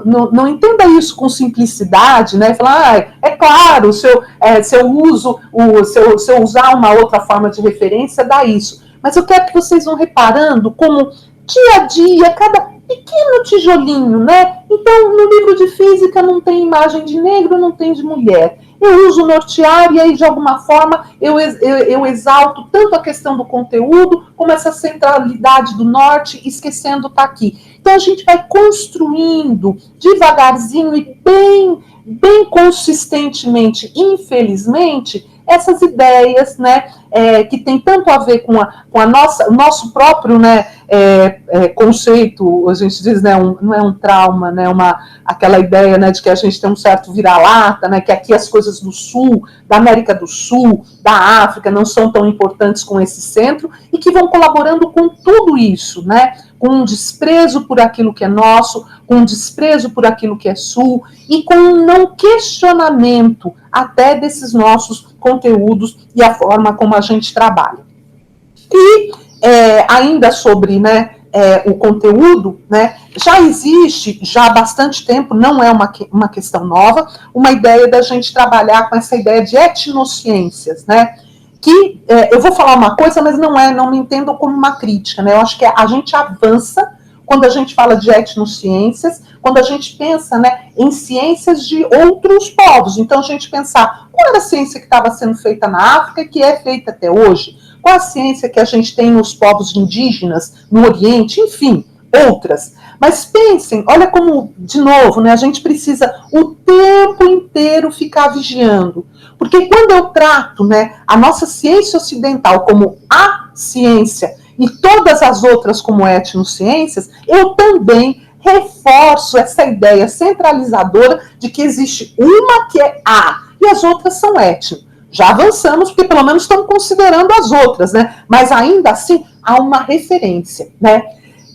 não entenda isso com simplicidade, né? Falar, é claro, se eu usar uma outra forma de referência, dá isso. Mas eu quero que vocês vão reparando como dia a dia, cada pequeno tijolinho, né? Então, no livro de física não tem imagem de negro, não tem de mulher. Eu uso nortear e aí, de alguma forma, eu exalto tanto a questão do conteúdo, como essa centralidade do norte, esquecendo tá aqui. Então, a gente vai construindo devagarzinho e bem consistentemente, infelizmente, essas ideias, né, que tem tanto a ver com o nosso próprio, né, conceito, a gente diz, né, não é um trauma, né, aquela ideia, né, de que a gente tem um certo vira-lata, né, que aqui as coisas do Sul, da América do Sul, da África, não são tão importantes com esse centro, e que vão colaborando com tudo isso, né, com um desprezo por aquilo que é nosso, com um desprezo por aquilo que é Sul, e com um não questionamento até desses nossos conteúdos e a forma como a gente trabalha. E ainda sobre, né, o conteúdo, né, já existe, já há bastante tempo, não é uma questão nova, uma ideia da gente trabalhar com essa ideia de etnociências, né, eu vou falar uma coisa, mas não me entendam como uma crítica, né, eu acho que a gente avança quando a gente fala de etnociências, quando a gente pensa, né, em ciências de outros povos. Então, a gente pensar qual era a ciência que estava sendo feita na África, que é feita até hoje, qual a ciência que a gente tem nos povos indígenas, no Oriente, enfim, outras. Mas pensem, olha como, de novo, né, a gente precisa o tempo inteiro ficar vigiando. Porque quando eu trato, né, a nossa ciência ocidental como a ciência e todas as outras como etnociências, eu também reforço essa ideia centralizadora de que existe uma que é a e as outras são etno. Já avançamos, porque pelo menos estamos considerando as outras, né? Mas ainda assim há uma referência, né?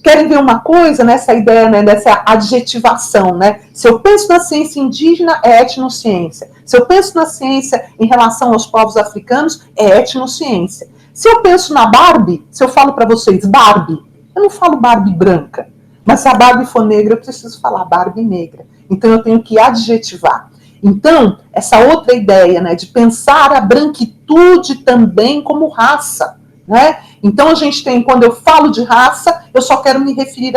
Querem ver uma coisa nessa ideia, né, dessa adjetivação, né? Se eu penso na ciência indígena, é etnociência. Se eu penso na ciência em relação aos povos africanos, é etnociência. Se eu penso na Barbie, se eu falo para vocês Barbie, eu não falo Barbie branca, mas se a Barbie for negra, eu preciso falar Barbie negra. Então eu tenho que adjetivar. Então, essa outra ideia, né, de pensar a branquitude também como raça, né? Então a gente tem, quando eu falo de raça, eu só quero me referir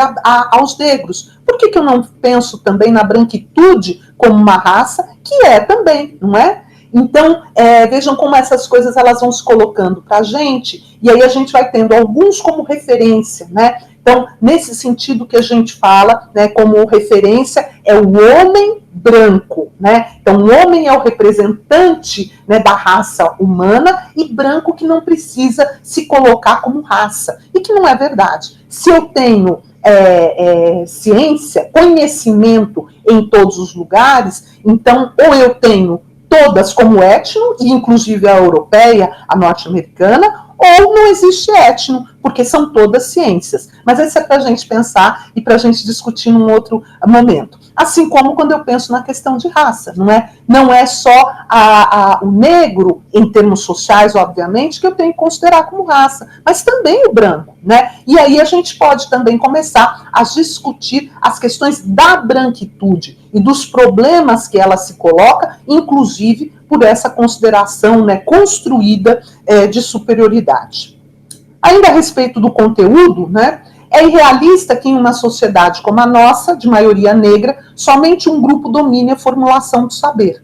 aos negros. Por que eu não penso também na branquitude como uma raça, que é também, não é? Então, vejam como essas coisas elas vão se colocando para a gente, e aí a gente vai tendo alguns como referência, né? Então, nesse sentido que a gente fala, né, como referência, é o homem branco, né? Então, o homem é o representante, né, da raça humana e branco que não precisa se colocar como raça. E que não é verdade. Se eu tenho ciência, conhecimento em todos os lugares, então, ou eu tenho todas como etno, e inclusive a europeia, a norte-americana, ou não existe etno, porque são todas ciências. Mas isso é para a gente pensar e para a gente discutir num outro momento. Assim como quando eu penso na questão de raça, não é? Não é só o negro, em termos sociais, obviamente, que eu tenho que considerar como raça, mas também o branco, né? E aí a gente pode também começar a discutir as questões da branquitude e dos problemas que ela se coloca, inclusive por essa consideração, né, construída de superioridade. Ainda a respeito do conteúdo, né, é irrealista que em uma sociedade como a nossa, de maioria negra, somente um grupo domine a formulação do saber.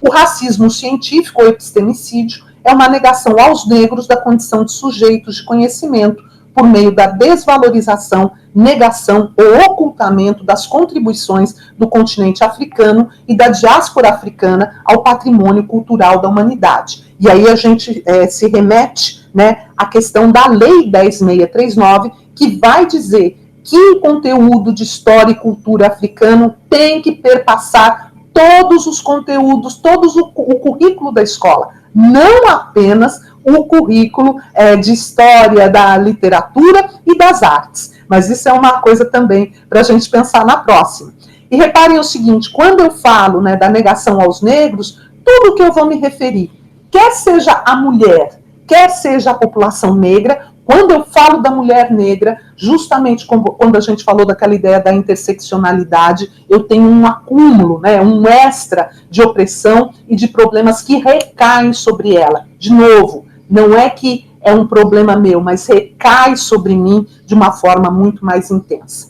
O racismo científico ou epistemicídio é uma negação aos negros da condição de sujeitos de conhecimento por meio da desvalorização, negação ou ocultamento das contribuições do continente africano e da diáspora africana ao patrimônio cultural da humanidade. E aí a gente se remete, né, à questão da Lei 10.639, que vai dizer que o conteúdo de história e cultura africano tem que perpassar todos os conteúdos, todo o currículo da escola, não apenas o currículo de história, da literatura e das artes. Mas isso é uma coisa também para a gente pensar na próxima. E reparem o seguinte, quando eu falo, né, da negação aos negros, tudo que eu vou me referir, quer seja a mulher, quer seja a população negra, quando eu falo da mulher negra, justamente quando a gente falou daquela ideia da interseccionalidade, eu tenho um acúmulo, né, um extra de opressão e de problemas que recaem sobre ela. De novo, não é que é um problema meu, mas recai sobre mim de uma forma muito mais intensa.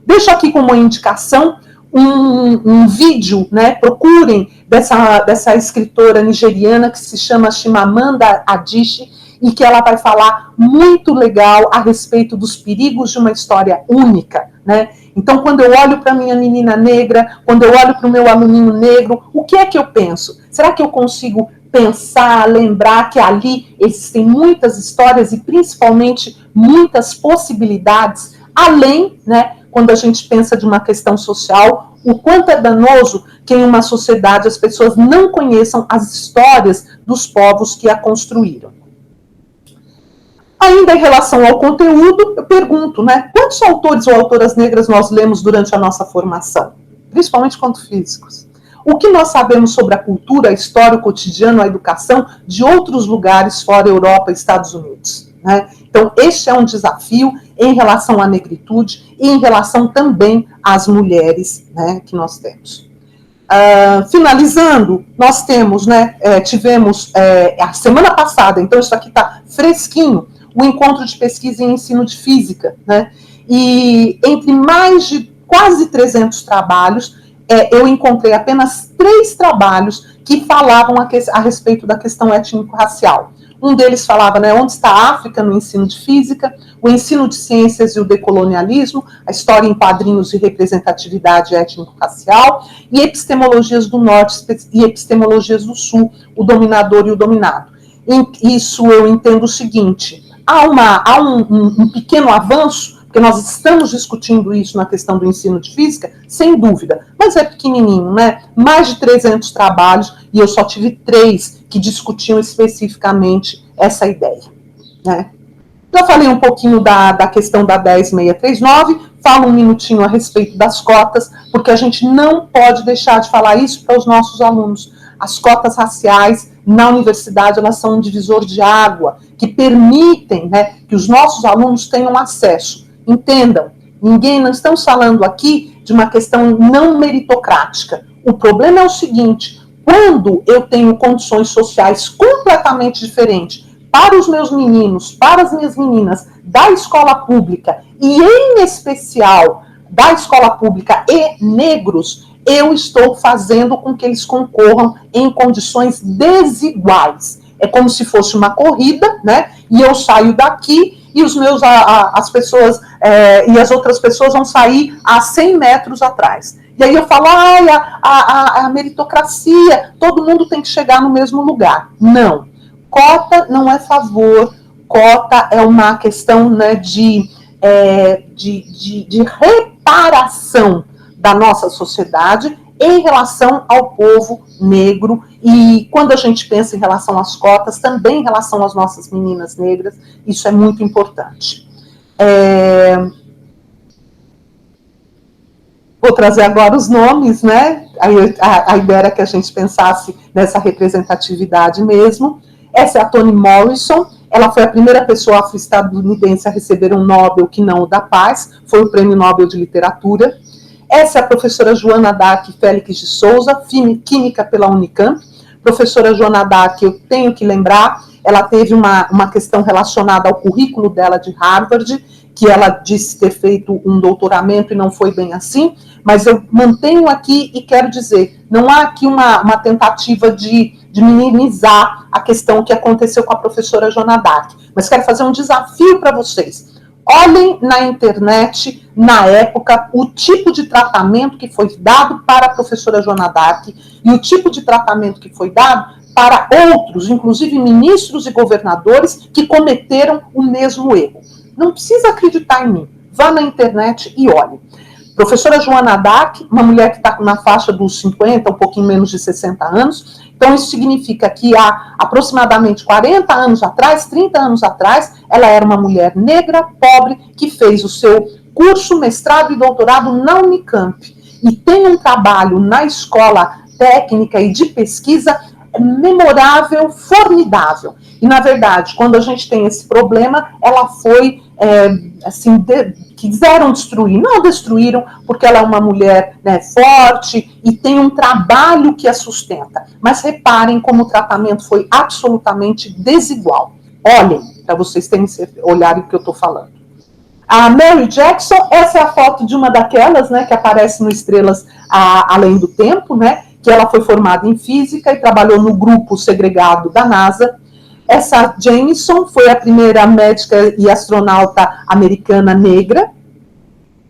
Deixo aqui como indicação um vídeo, né, procurem, dessa escritora nigeriana que se chama Chimamanda Adichie, e que ela vai falar muito legal a respeito dos perigos de uma história única, né? Então, quando eu olho para a minha menina negra, quando eu olho para o meu aluninho negro, o que é que eu penso? Será que eu consigo pensar, lembrar que ali existem muitas histórias e principalmente muitas possibilidades, além, né, quando a gente pensa de uma questão social, o quanto é danoso que em uma sociedade as pessoas não conheçam as histórias dos povos que a construíram. Ainda em relação ao conteúdo, eu pergunto, né, quantos autores ou autoras negras nós lemos durante a nossa formação, principalmente quanto físicos? O que nós sabemos sobre a cultura, a história, o cotidiano, a educação de outros lugares fora Europa e Estados Unidos, né? Então, este é um desafio em relação à negritude e em relação também às mulheres, né, que nós temos. Finalizando, nós temos, né, tivemos a semana passada, então isso aqui está fresquinho, o encontro de pesquisa em ensino de física, né? e entre mais de quase 300 trabalhos, eu encontrei apenas 3 trabalhos que falavam a respeito da questão étnico-racial. Um deles falava, né, onde está a África no ensino de física, o ensino de ciências e o decolonialismo, a história em quadrinhos e representatividade étnico-racial, e epistemologias do norte e epistemologias do sul, o dominador e o dominado. Isso eu entendo o seguinte, há um pequeno avanço, porque nós estamos discutindo isso na questão do ensino de física, sem dúvida, mas é pequenininho, né? Mais de 300 trabalhos, e eu só tive 3 que discutiam especificamente essa ideia, né? Já falei um pouquinho da questão da 10639, falo um minutinho a respeito das cotas, porque a gente não pode deixar de falar isso para os nossos alunos. As cotas raciais na universidade, elas são um divisor de água, que permitem, né, que os nossos alunos tenham acesso. Entendam, não estamos falando aqui de uma questão não meritocrática. O problema é o seguinte, quando eu tenho condições sociais completamente diferentes para os meus meninos, para as minhas meninas da escola pública, e em especial da escola pública e negros, eu estou fazendo com que eles concorram em condições desiguais. É como se fosse uma corrida, né? E eu saio daqui e as pessoas e as outras pessoas vão sair a 100 metros atrás. E aí eu falo, a meritocracia, todo mundo tem que chegar no mesmo lugar. Não. Cota não é favor, cota é uma questão, né, de reparação da nossa sociedade em relação ao povo negro, e quando a gente pensa em relação às cotas, também em relação às nossas meninas negras, isso é muito importante. Vou trazer agora os nomes, né? A ideia era que a gente pensasse nessa representatividade mesmo. Essa é a Toni Morrison, ela foi a primeira pessoa afro-estadunidense a receber um Nobel que não o da Paz, foi o Prêmio Nobel de Literatura. Essa é a professora Joana Dark Félix de Souza, Química pela Unicamp. Professora Joana Dark, eu tenho que lembrar, ela teve uma questão relacionada ao currículo dela de Harvard, que ela disse ter feito um doutoramento e não foi bem assim, mas eu mantenho aqui e quero dizer, não há aqui uma tentativa de minimizar a questão que aconteceu com a professora Joana Dark, mas quero fazer um desafio para vocês. Olhem na internet, na época, o tipo de tratamento que foi dado para a professora Joana Dark e o tipo de tratamento que foi dado para outros, inclusive ministros e governadores, que cometeram o mesmo erro. Não precisa acreditar em mim, vá na internet e olhe. Professora Joana Dark, uma mulher que está na faixa dos 50, um pouquinho menos de 60 anos, então isso significa que há aproximadamente 40 anos atrás, 30 anos atrás, ela era uma mulher negra, pobre, que fez o seu curso, mestrado e doutorado na Unicamp, e tem um trabalho na escola técnica e de pesquisa memorável, formidável. E, na verdade, quando a gente tem esse problema, ela foi, quiseram destruir, não destruíram, porque ela é uma mulher, né, forte e tem um trabalho que a sustenta. Mas reparem como o tratamento foi absolutamente desigual. Olhem, para vocês olharem o que eu estou falando. A Mary Jackson, essa é a foto de uma daquelas, né, que aparece no Estrelas Além do Tempo, né, que ela foi formada em física e trabalhou no grupo segregado da NASA. Essa Jameson foi a primeira médica e astronauta americana negra.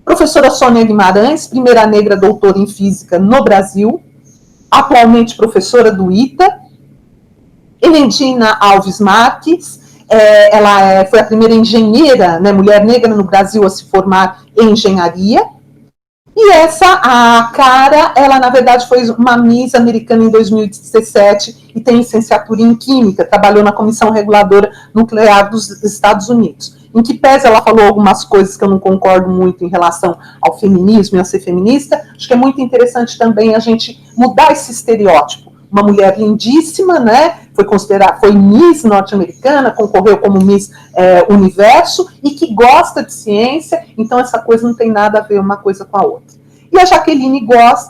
Professora Sônia Guimarães, primeira negra doutora em física no Brasil, atualmente professora do ITA. Helendina Alves Marques, ela foi a primeira engenheira, né, mulher negra no Brasil a se formar em engenharia. E a Cara, ela na verdade foi uma Miss americana em 2017 e tem licenciatura em Química, trabalhou na Comissão Reguladora Nuclear dos Estados Unidos. Em que pese ela falou algumas coisas que eu não concordo muito em relação ao feminismo e a ser feminista, acho que é muito interessante também a gente mudar esse estereótipo. Uma mulher lindíssima, né? Foi Miss norte-americana, concorreu como Miss Universo e que gosta de ciência, então essa coisa não tem nada a ver uma coisa com a outra. E a Jaqueline Goss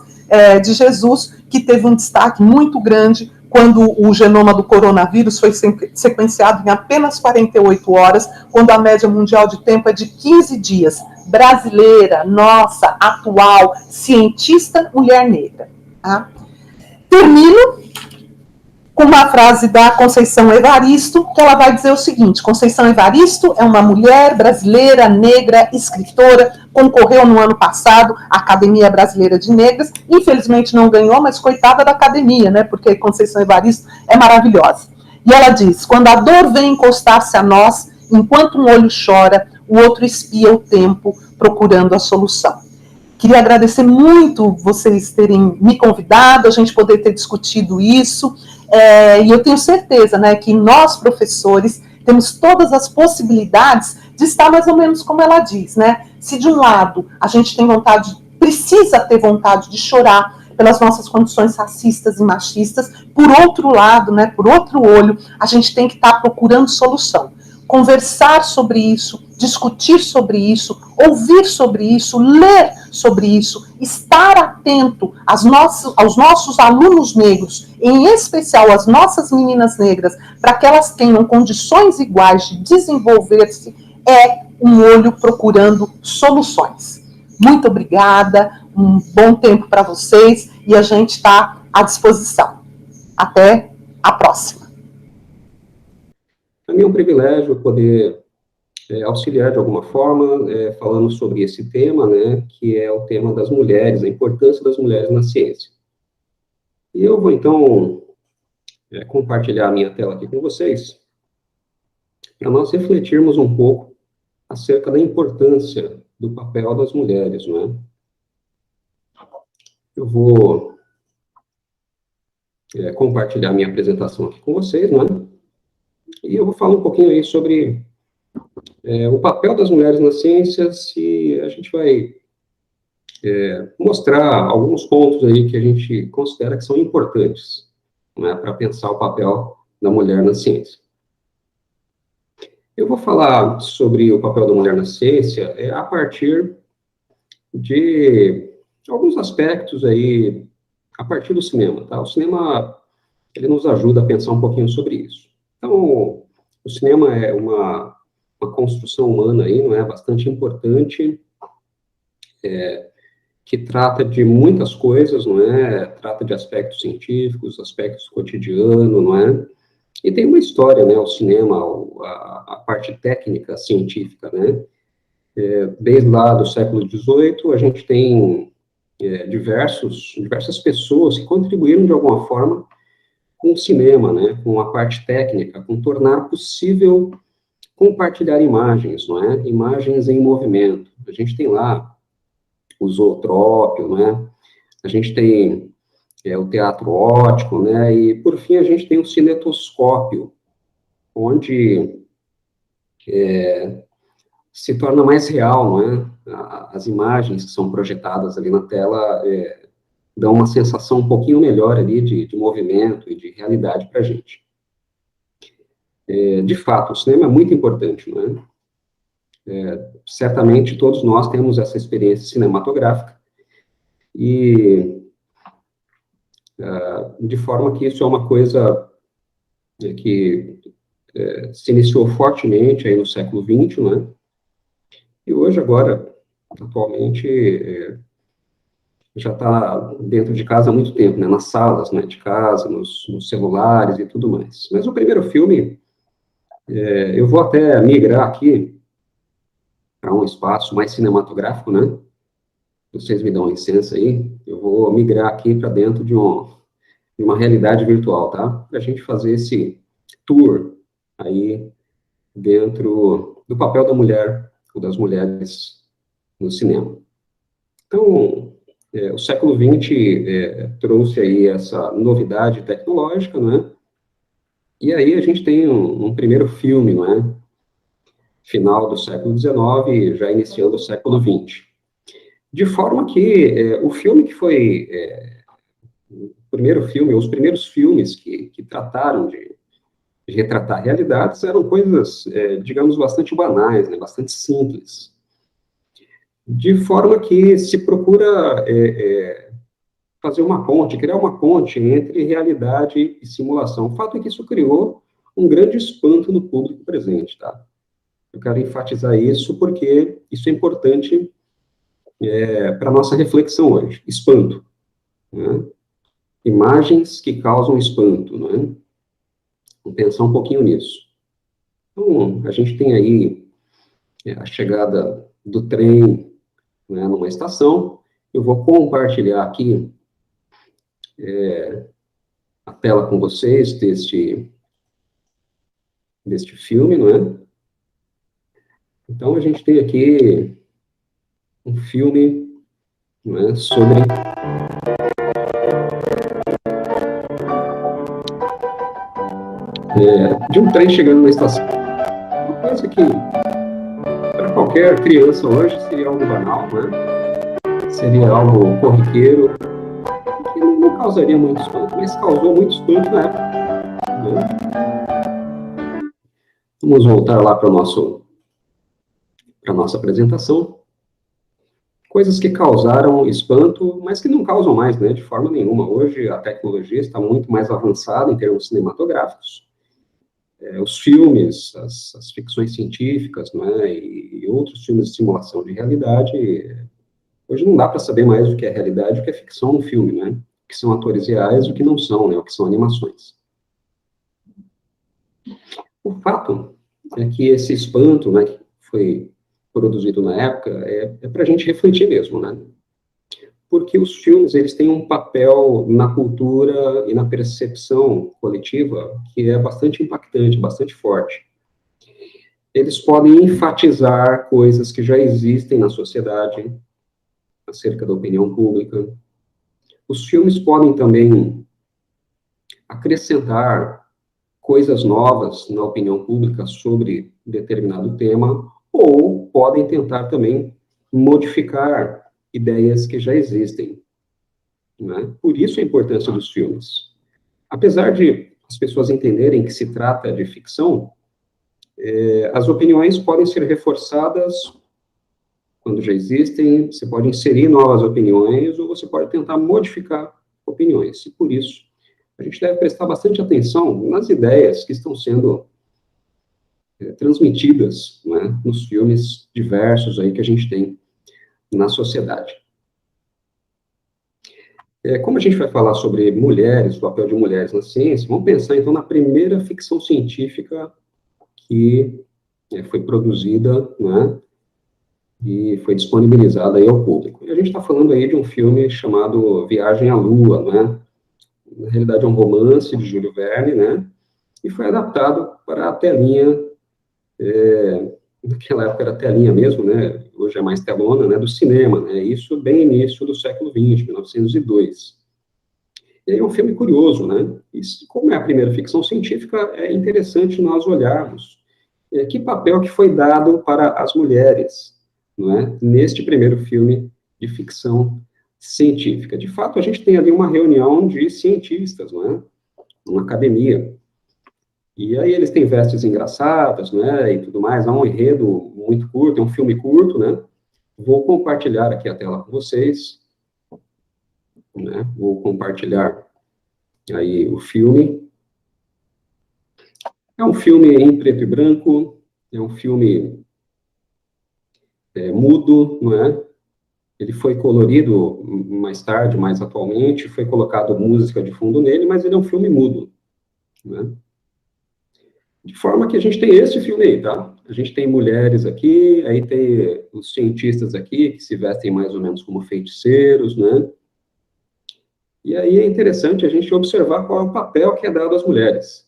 de Jesus, que teve um destaque muito grande quando o genoma do coronavírus foi sequenciado em apenas 48 horas, quando a média mundial de tempo é de 15 dias. brasileira, nossa, atual, cientista, mulher negra. Tá? Termino com uma frase da Conceição Evaristo, que ela vai dizer o seguinte: Conceição Evaristo é uma mulher brasileira, negra, escritora, concorreu no ano passado à Academia Brasileira de Negras, infelizmente não ganhou, mas coitada da academia, né? Porque Conceição Evaristo é maravilhosa. E ela diz: quando a dor vem encostar-se a nós, enquanto um olho chora, o outro espia o tempo, procurando a solução. Queria agradecer muito vocês terem me convidado, a gente poder ter discutido isso, e eu tenho certeza, né, que nós, professores, temos todas as possibilidades de estar mais ou menos como ela diz, né? Se de um lado a gente tem vontade, precisa ter vontade de chorar pelas nossas condições racistas e machistas, por outro lado, né, por outro olho, a gente tem que estar procurando solução. Conversar sobre isso, discutir sobre isso, ouvir sobre isso, ler sobre isso, estar atento aos nossos alunos negros, em especial as nossas meninas negras, para que elas tenham condições iguais de desenvolver-se, é um olho procurando soluções. Muito obrigada, um bom tempo para vocês e a gente está à disposição. Até a próxima. Para mim é um privilégio poder auxiliar de alguma forma, falando sobre esse tema, né, que é o tema das mulheres, a importância das mulheres na ciência. E eu vou, então, compartilhar a minha tela aqui com vocês, para nós refletirmos um pouco acerca da importância do papel das mulheres, não é? Eu vou compartilhar minha apresentação aqui com vocês, não é? E eu vou falar um pouquinho aí sobre o papel das mulheres nas ciências, e a gente vai mostrar alguns pontos aí que a gente considera que são importantes, né, para pensar o papel da mulher na ciência. Eu vou falar sobre o papel da mulher na ciência a partir de alguns aspectos aí, a partir do cinema, tá? O cinema, ele nos ajuda a pensar um pouquinho sobre isso. Então, o cinema é uma construção humana aí, não é? Bastante importante, que trata de muitas coisas, não é? Trata de aspectos científicos, aspectos cotidianos, não é? E tem uma história, né? O cinema, a parte técnica científica, né? Desde lá do século XVIII, a gente tem diversas pessoas que contribuíram de alguma forma com o cinema, né? Com a parte técnica, com tornar possível compartilhar imagens, não é? Imagens em movimento. A gente tem lá o zootrópio, né? A gente tem o teatro óptico, né? E, por fim, a gente tem o cinetoscópio, onde se torna mais real, não é? As imagens que são projetadas ali na tela dão uma sensação um pouquinho melhor ali de movimento e de realidade para a gente. De fato, o cinema é muito importante, não é? Certamente todos nós temos essa experiência cinematográfica, e de forma que isso é uma coisa que se iniciou fortemente aí no século XX, né? E hoje, agora, atualmente, já está dentro de casa há muito tempo, né? Nas salas, né, de casa, nos celulares e tudo mais. Mas o primeiro filme, eu vou até migrar aqui para um espaço mais cinematográfico, né? Vocês me dão licença aí, eu vou migrar aqui para dentro de uma realidade virtual, tá? Para a gente fazer esse tour aí dentro do papel da mulher, ou das mulheres no cinema. Então, o século XX trouxe aí essa novidade tecnológica, né? E aí a gente tem um primeiro filme, não é? Final do século XIX, já iniciando o século XX. De forma que o filme que foi o primeiro filme, os primeiros filmes que trataram de retratar realidades eram coisas, digamos, bastante banais, né, bastante simples. De forma que se procura fazer uma ponte, criar uma ponte entre realidade e simulação. O fato é que isso criou um grande espanto no público presente, tá? Eu quero enfatizar isso porque isso é importante para a nossa reflexão hoje. Espanto, né? Imagens que causam espanto, né? Vamos pensar um pouquinho nisso. Então, a gente tem aí a chegada do trem, né, numa estação. Eu vou compartilhar aqui a tela com vocês deste filme, não é? Então, a gente tem aqui um filme, não é, sobre de um trem chegando na estação. Uma coisa que, para qualquer criança hoje, seria algo banal, né? Seria algo corriqueiro, que não causaria muito espanto, mas causou muito espanto na época, né? Vamos voltar lá para a nossa apresentação. Coisas que causaram espanto, mas que não causam mais, né, de forma nenhuma. Hoje a tecnologia está muito mais avançada em termos cinematográficos. Os filmes, as ficções científicas, né, e outros filmes de simulação de realidade, hoje não dá para saber mais o que é realidade e o que é ficção no filme, né? O que são atores reais e o que não são, né? O que são animações. O fato é que esse espanto, né, que foi produzido na época, é para a gente refletir mesmo, né? Porque os filmes, eles têm um papel na cultura e na percepção coletiva que é bastante impactante, bastante forte. Eles podem enfatizar coisas que já existem na sociedade, acerca da opinião pública. Os filmes podem também acrescentar coisas novas na opinião pública sobre determinado tema, ou podem tentar também modificar ideias que já existem, né? Por isso a importância dos filmes. Apesar de as pessoas entenderem que se trata de ficção, as opiniões podem ser reforçadas quando já existem, você pode inserir novas opiniões, ou você pode tentar modificar opiniões. E por isso, a gente deve prestar bastante atenção nas ideias que estão sendo transmitidas, né, nos filmes diversos aí que a gente tem na sociedade. Como a gente vai falar sobre mulheres, o papel de mulheres na ciência, vamos pensar então na primeira ficção científica que foi produzida, né, e foi disponibilizada aí ao público. E a gente está falando aí de um filme chamado Viagem à Lua, né? Na realidade é um romance de Júlio Verne, né? E foi adaptado para a telinha, naquela época era telinha mesmo, né? Hoje é mais telona, né? Do cinema, né? Isso bem início do século XX, 1902. E aí é um filme curioso, né? E como é a primeira ficção científica, é interessante nós olharmos que papel que foi dado para as mulheres, não é? Neste primeiro filme de ficção científica. De fato, a gente tem ali uma reunião de cientistas, não é? Uma academia. E aí eles têm vestes engraçadas, né, e tudo mais. Há um enredo muito curto, é um filme curto, né? Vou compartilhar aqui a tela com vocês, né? Vou compartilhar aí o filme. É um filme em preto e branco, é um filme mudo, não é? Ele foi colorido mais tarde, mais atualmente, foi colocado música de fundo nele, mas ele é um filme mudo, né? De forma que a gente tem esse filme aí, tá? A gente tem mulheres aqui, aí tem os cientistas aqui, que se vestem mais ou menos como feiticeiros, né? E aí é interessante a gente observar qual é o papel que é dado às mulheres,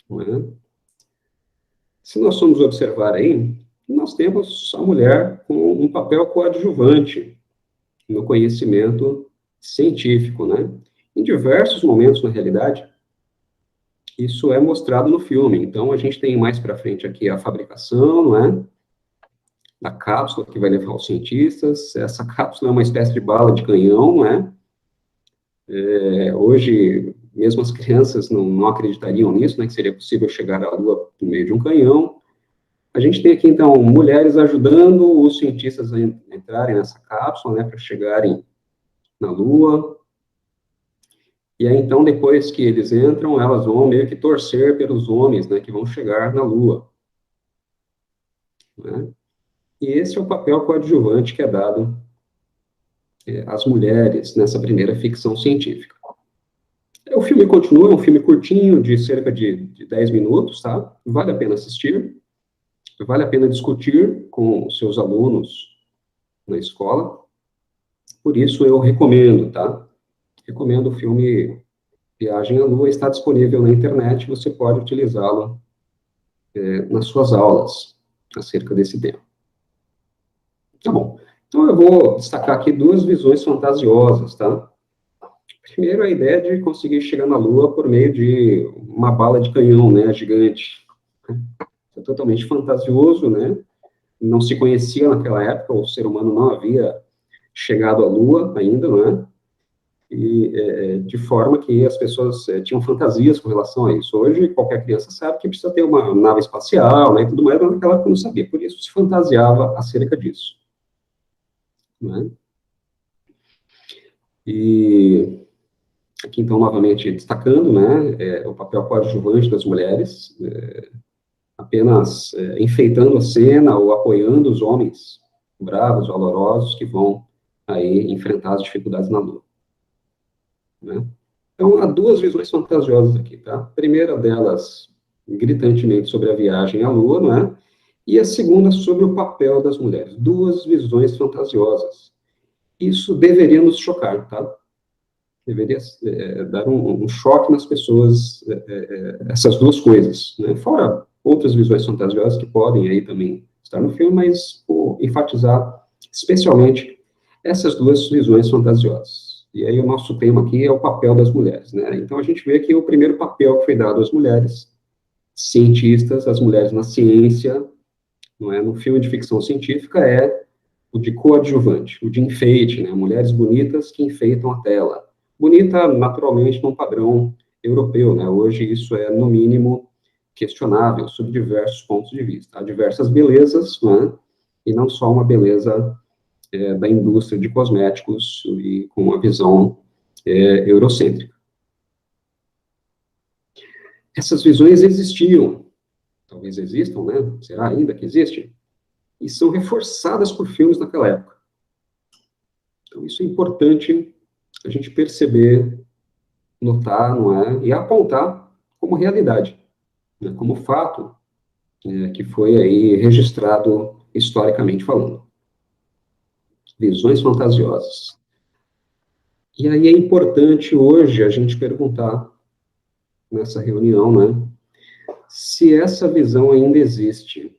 não é? Se nós formos observar aí, nós temos a mulher com um papel coadjuvante no conhecimento científico, né? Em diversos momentos, na realidade, isso é mostrado no filme. Então, a gente tem mais para frente aqui a fabricação, não é? Da cápsula que vai levar os cientistas. Essa cápsula é uma espécie de bala de canhão, não é? Hoje, mesmo as crianças não acreditariam nisso, né? Que seria possível chegar à Lua por meio de um canhão. A gente tem aqui, então, mulheres ajudando os cientistas a entrarem nessa cápsula, né? Para chegarem na Lua. E aí, então, depois que eles entram, elas vão meio que torcer pelos homens, né, que vão chegar na Lua. né? E esse é o papel coadjuvante que é dado às mulheres nessa primeira ficção científica. O filme continua, é um filme curtinho, de cerca de 10 minutos, tá? Vale a pena assistir, vale a pena discutir com os seus alunos na escola, por isso eu recomendo, tá? Recomendo o filme Viagem à Lua, está disponível na internet, você pode utilizá-lo nas suas aulas acerca desse tema. Tá bom. Então, eu vou destacar aqui duas visões fantasiosas, tá? Primeiro, a ideia de conseguir chegar na Lua por meio de uma bala de canhão, né, gigante. É totalmente fantasioso, né? Não se conhecia naquela época, o ser humano não havia chegado à Lua ainda, né? E de forma que as pessoas tinham fantasias com relação a isso. Hoje, qualquer criança sabe que precisa ter uma nave espacial, né, e tudo mais, mas naquela época não sabia, por isso se fantasiava acerca disso, né? E aqui, então, novamente, destacando, né, o papel coadjuvante das mulheres, apenas enfeitando a cena ou apoiando os homens bravos, valorosos, que vão aí enfrentar as dificuldades na Lua, né? Então, há duas visões fantasiosas aqui, tá? A primeira delas, gritantemente, sobre a viagem à Lua, não é? E a segunda, sobre o papel das mulheres. Duas visões fantasiosas. Isso deveria nos chocar, tá? Deveria dar um choque nas pessoas, essas duas coisas, né? Fora outras visões fantasiosas que podem aí também estar no filme, mas vou enfatizar especialmente essas duas visões fantasiosas. E aí o nosso tema aqui é o papel das mulheres, né? Então a gente vê que o primeiro papel que foi dado às mulheres cientistas, às mulheres na ciência, não é? No filme de ficção científica é o de coadjuvante, o de enfeite, né? Mulheres bonitas que enfeitam a tela. Bonita, naturalmente, num padrão europeu, né? Hoje isso é, no mínimo, questionável, sob diversos pontos de vista. Há diversas belezas, né? E não só uma beleza da indústria de cosméticos e com uma visão eurocêntrica. Essas visões existiam, talvez existam, né? Será ainda que existe? E são reforçadas por filmes naquela época. Então, isso é importante a gente perceber, notar, não é? E apontar como realidade, né? Como fato que foi aí registrado historicamente falando. Visões fantasiosas. E aí é importante hoje a gente perguntar nessa reunião, né? Se essa visão ainda existe,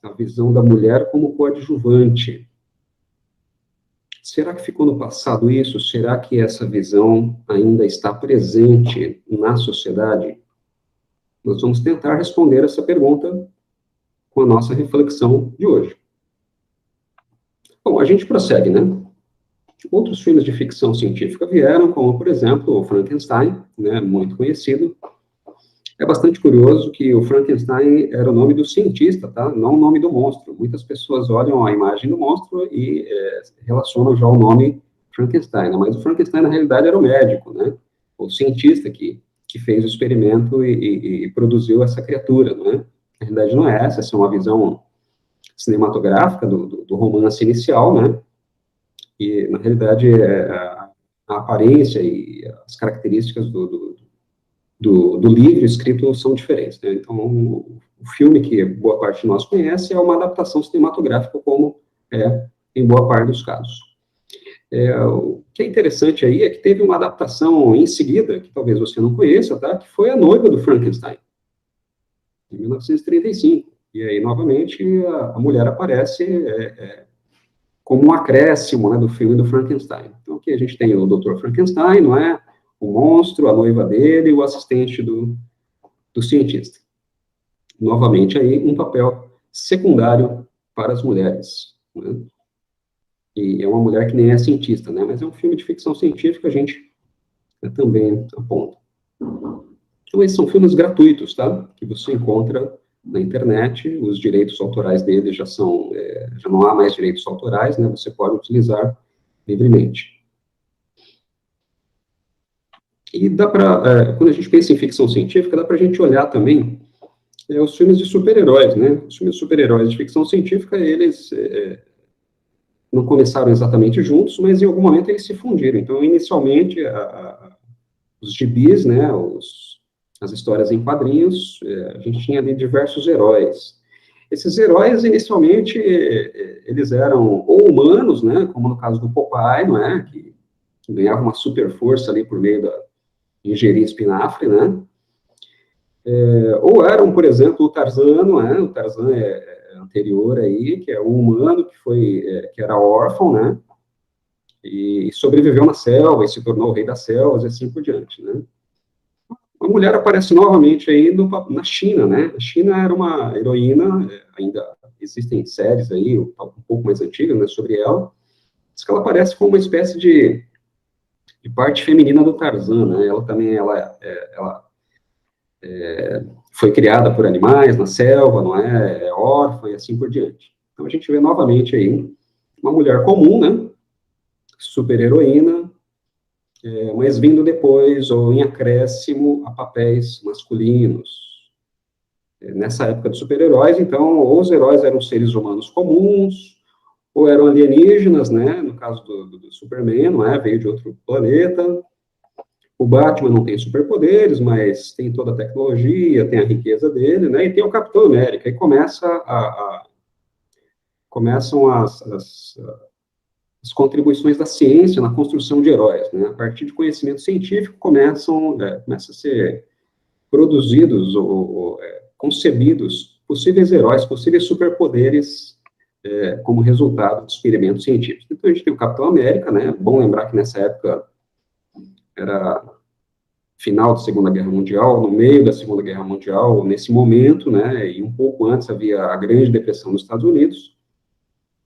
a visão da mulher como coadjuvante. Será que ficou no passado isso? Será que essa visão ainda está presente na sociedade? Nós vamos tentar responder essa pergunta com a nossa reflexão de hoje. Bom, a gente prossegue, né? Outros filmes de ficção científica vieram, como, por exemplo, o Frankenstein, né, muito conhecido. É bastante curioso que o Frankenstein era o nome do cientista, tá? Não o nome do monstro. Muitas pessoas olham a imagem do monstro e relacionam já o nome Frankenstein, né? Mas o Frankenstein, na realidade, era o médico, né? O cientista que fez o experimento e produziu essa criatura, né? Na realidade, não é essa é uma visão cinematográfica do romance inicial, né? E, na realidade, a aparência e as características do livro escrito são diferentes, né? Então, o filme que boa parte de nós conhece é uma adaptação cinematográfica, como é em boa parte dos casos. O que é interessante aí é que teve uma adaptação em seguida, que talvez você não conheça, tá? Que foi A Noiva do Frankenstein, em 1935. E aí, novamente, a mulher aparece como um acréscimo, né, do filme do Frankenstein. Então, aqui a gente tem o Dr. Frankenstein, não é? O monstro, a noiva dele, o assistente do cientista. Novamente, aí, um papel secundário para as mulheres, né? E é uma mulher que nem é cientista, né? Mas é um filme de ficção científica, a gente também aponta. Então, esses são filmes gratuitos, tá? Que você encontra na internet, os direitos autorais deles já não há mais direitos autorais, né? Você pode utilizar livremente. E dá para, quando a gente pensa em ficção científica, dá para a gente olhar também os filmes de super-heróis, né? Os filmes de super-heróis de ficção científica, eles não começaram exatamente juntos, mas em algum momento eles se fundiram. Então, inicialmente, os gibis, né, as histórias em quadrinhos, a gente tinha ali diversos heróis. Esses heróis, inicialmente, eles eram ou humanos, né, como no caso do Popeye, não é, que ganhava uma super força ali por meio de ingerir espinafre, né, ou eram, por exemplo, o Tarzan, não é, o Tarzan é anterior aí, que é um humano que era órfão, né, e sobreviveu na selva e se tornou o rei das selvas e assim por diante, né. A mulher aparece novamente aí na China, né? A China era uma heroína, ainda existem séries aí, um pouco mais antigas, né, sobre ela. Diz que ela aparece como uma espécie de parte feminina do Tarzan, né? Ela também, ela foi criada por animais na selva, não é? É órfã e assim por diante. Então a gente vê novamente aí uma mulher comum, né? Super heroína, mas vindo depois, ou em acréscimo, a papéis masculinos. Nessa época dos super-heróis, então, ou os heróis eram seres humanos comuns, ou eram alienígenas, né, no caso do Superman, não é, veio de outro planeta. O Batman não tem superpoderes, mas tem toda a tecnologia, tem a riqueza dele, né, e tem o Capitão América, e começam as contribuições da ciência na construção de heróis, né, a partir de conhecimento científico começam a ser produzidos ou concebidos possíveis heróis, possíveis superpoderes como resultado de experimentos científicos. Então, a gente tem o Capitão América, né? Bom lembrar que nessa época era final da Segunda Guerra Mundial, no meio da Segunda Guerra Mundial, nesse momento, né? E um pouco antes havia a Grande Depressão nos Estados Unidos.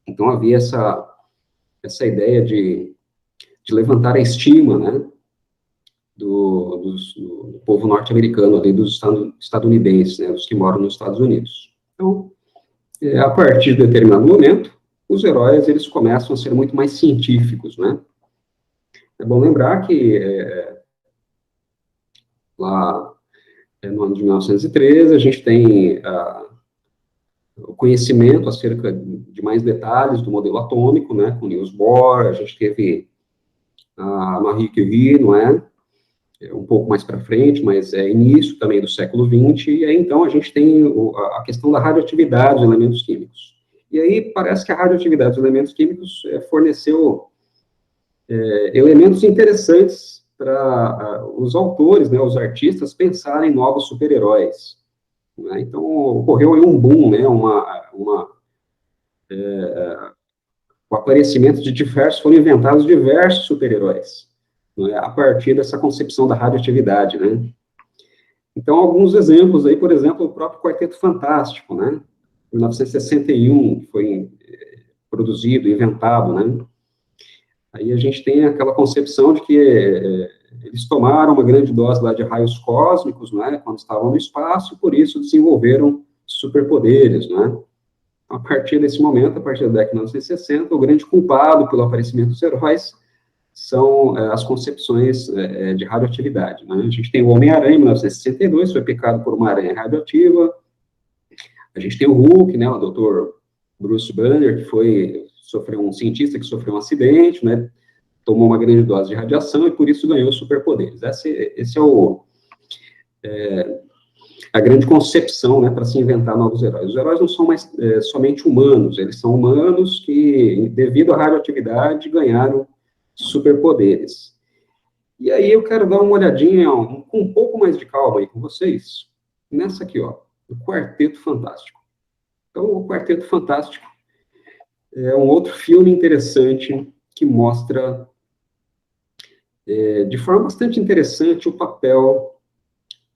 Então, havia essa ideia de levantar a estima, né? Do povo norte-americano, ali dos estadunidenses, né, os que moram nos Estados Unidos. Então, a partir de determinado momento, os heróis, eles começam a ser muito mais científicos, né? É bom lembrar que lá no ano de 1913, a gente tem o conhecimento acerca de mais detalhes do modelo atômico, né, com Niels Bohr, a gente teve a Marie Curie, não é? Um pouco mais para frente, mas é início também do século XX, e aí então a gente tem a questão da radioatividade dos elementos químicos. E aí parece que a radioatividade dos elementos químicos forneceu elementos interessantes para os autores, né, os artistas, pensarem em novos super-heróis. Né? Então ocorreu aí um boom, né, o aparecimento de foram inventados diversos super-heróis, né, a partir dessa concepção da radioatividade, né? Então, alguns exemplos aí, por exemplo, o próprio Quarteto Fantástico, né? Em 1961, que foi produzido, inventado, né? Aí a gente tem aquela concepção de que eles tomaram uma grande dose lá de raios cósmicos, né? Quando estavam no espaço, e por isso desenvolveram superpoderes, né? A partir desse momento, a partir da década de 1960, o grande culpado pelo aparecimento dos heróis são as concepções de radioatividade. Né? A gente tem o Homem-Aranha, em 1962, foi picado por uma aranha radioativa. A gente tem o Hulk, né, o Dr. Bruce Banner, um cientista que sofreu um acidente, né, tomou uma grande dose de radiação e por isso ganhou superpoderes. Esse é a grande concepção, né, para se inventar novos heróis. Os heróis não são mais somente humanos, eles são humanos que, devido à radioatividade, ganharam superpoderes. E aí eu quero dar uma olhadinha com um pouco mais de calma aí com vocês, nessa aqui, ó, o Quarteto Fantástico. Então, o Quarteto Fantástico é um outro filme interessante que mostra, de forma bastante interessante, o papel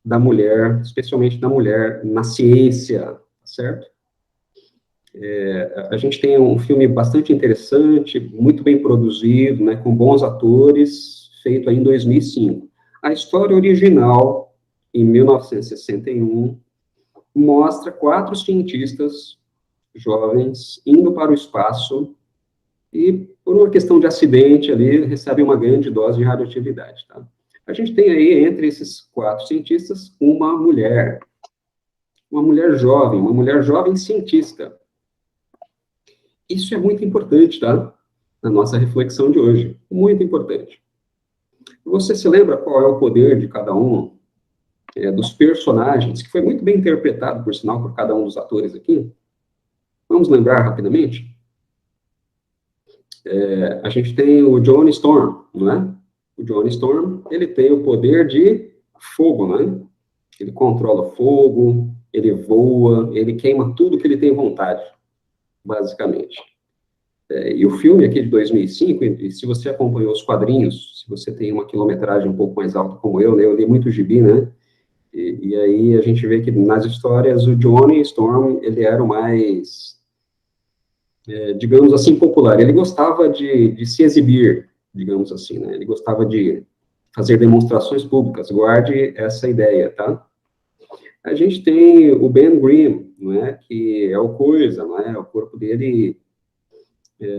da mulher, especialmente da mulher na ciência, certo? A gente tem um filme bastante interessante, muito bem produzido, né, com bons atores, feito aí em 2005. A história original, em 1961, mostra 4 cientistas jovens indo para o espaço e, por uma questão de acidente ali, recebem uma grande dose de radioatividade, tá? A gente tem aí, entre esses 4 cientistas, uma mulher, uma mulher jovem cientista. Isso é muito importante, tá? Na nossa reflexão de hoje. Muito importante. Você se lembra qual é o poder de cada um dos personagens, que foi muito bem interpretado, por sinal, por cada um dos atores aqui? Vamos lembrar rapidamente? A gente tem o Johnny Storm, não é? O Johnny Storm, ele tem o poder de fogo, né? Ele controla fogo, ele voa, ele queima tudo que ele tem vontade, basicamente. E o filme aqui de 2005, e se você acompanhou os quadrinhos, se você tem uma quilometragem um pouco mais alta como eu, né? Eu li muito gibi, né? E aí a gente vê que nas histórias o Johnny Storm, ele era o mais, digamos assim, popular. Ele gostava de se exibir, digamos assim, né? Ele gostava de fazer demonstrações públicas. Guarde essa ideia, tá? A gente tem o Ben Grimm, não é? Que é o Coisa, não é? O corpo dele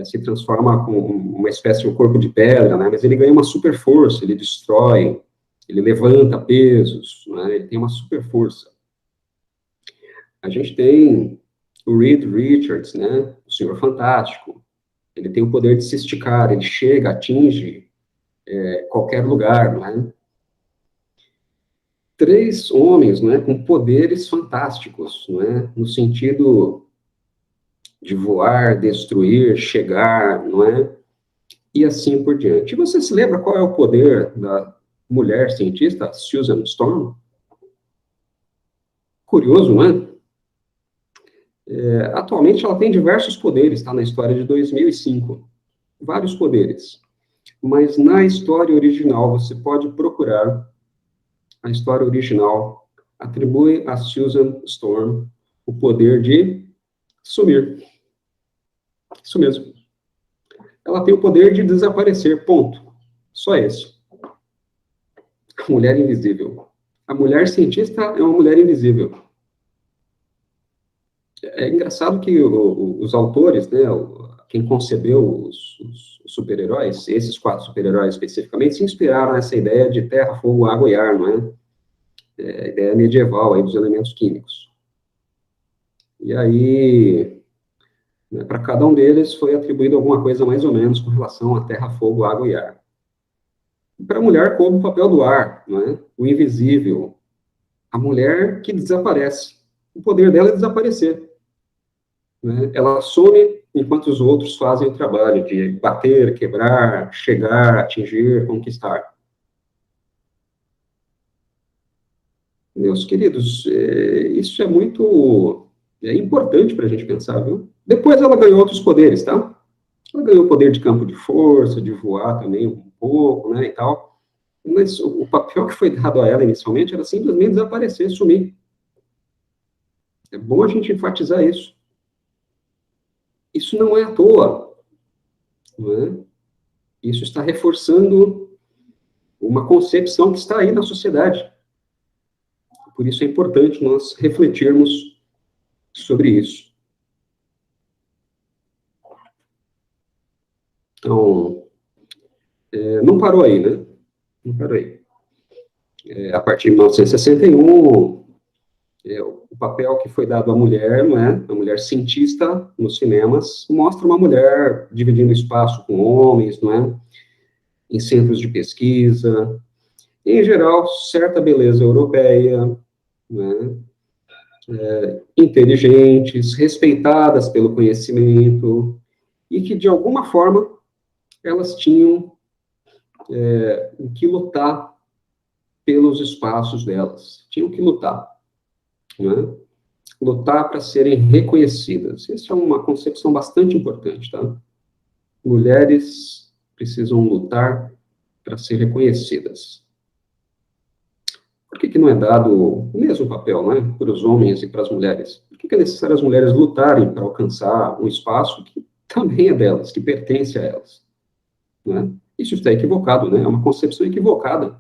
se transforma com uma espécie de um corpo de pedra, né? Mas ele ganha uma super força, ele destrói, ele levanta pesos, né? Ele tem uma super força. A gente tem o Reed Richards, né? O Senhor Fantástico. Ele tem o poder de se esticar, ele chega, atinge qualquer lugar, não é? Três homens, não é? Com poderes fantásticos, não é? No sentido de voar, destruir, chegar, não é? E assim por diante. E você se lembra qual é o poder da mulher cientista, Susan Storm? Curioso, não é? Atualmente ela tem diversos poderes, está na história de 2005. Vários poderes. Mas na história original, você pode procurar a história original, atribui a Susan Storm o poder de sumir. Isso mesmo. Ela tem o poder de desaparecer, ponto. Só esse. A mulher invisível. A mulher cientista é uma mulher invisível. É engraçado que os autores, né, quem concebeu os super-heróis, esses 4 super-heróis especificamente, se inspiraram nessa ideia de terra, fogo, água e ar, não é? A ideia medieval aí dos elementos químicos. E aí, né, para cada um deles foi atribuído alguma coisa mais ou menos com relação a terra, fogo, água e ar. E para a mulher, coube o papel do ar, não é? O invisível. A mulher que desaparece. O poder dela é desaparecer. Né? Ela some enquanto os outros fazem o trabalho de bater, quebrar, chegar, atingir, conquistar. Meus queridos, isso é muito importante para a gente pensar, viu? Depois ela ganhou outros poderes, tá? Ela ganhou o poder de campo de força, de voar também um pouco, né, e tal. Mas o papel que foi dado a ela inicialmente era simplesmente desaparecer, sumir. É bom a gente enfatizar isso. Isso não é à toa, não é? Isso está reforçando uma concepção que está aí na sociedade. Por isso é importante nós refletirmos sobre isso. Então, não parou aí, né? Não parou aí. A partir de 1961, o papel que foi dado à mulher, não é? A mulher cientista nos cinemas, mostra uma mulher dividindo espaço com homens, não é? Em centros de pesquisa, em geral, certa beleza europeia, né? Inteligentes, respeitadas pelo conhecimento, e que, de alguma forma, elas tinham que lutar pelos espaços delas, tinham que lutar, né? Lutar para serem reconhecidas. Essa é uma concepção bastante importante, tá? Mulheres precisam lutar para ser reconhecidas. Por que não é dado o mesmo papel, né, para os homens e para as mulheres? Por que é necessário as mulheres lutarem para alcançar um espaço que também é delas, que pertence a elas? Né? Isso está equivocado, né? É uma concepção equivocada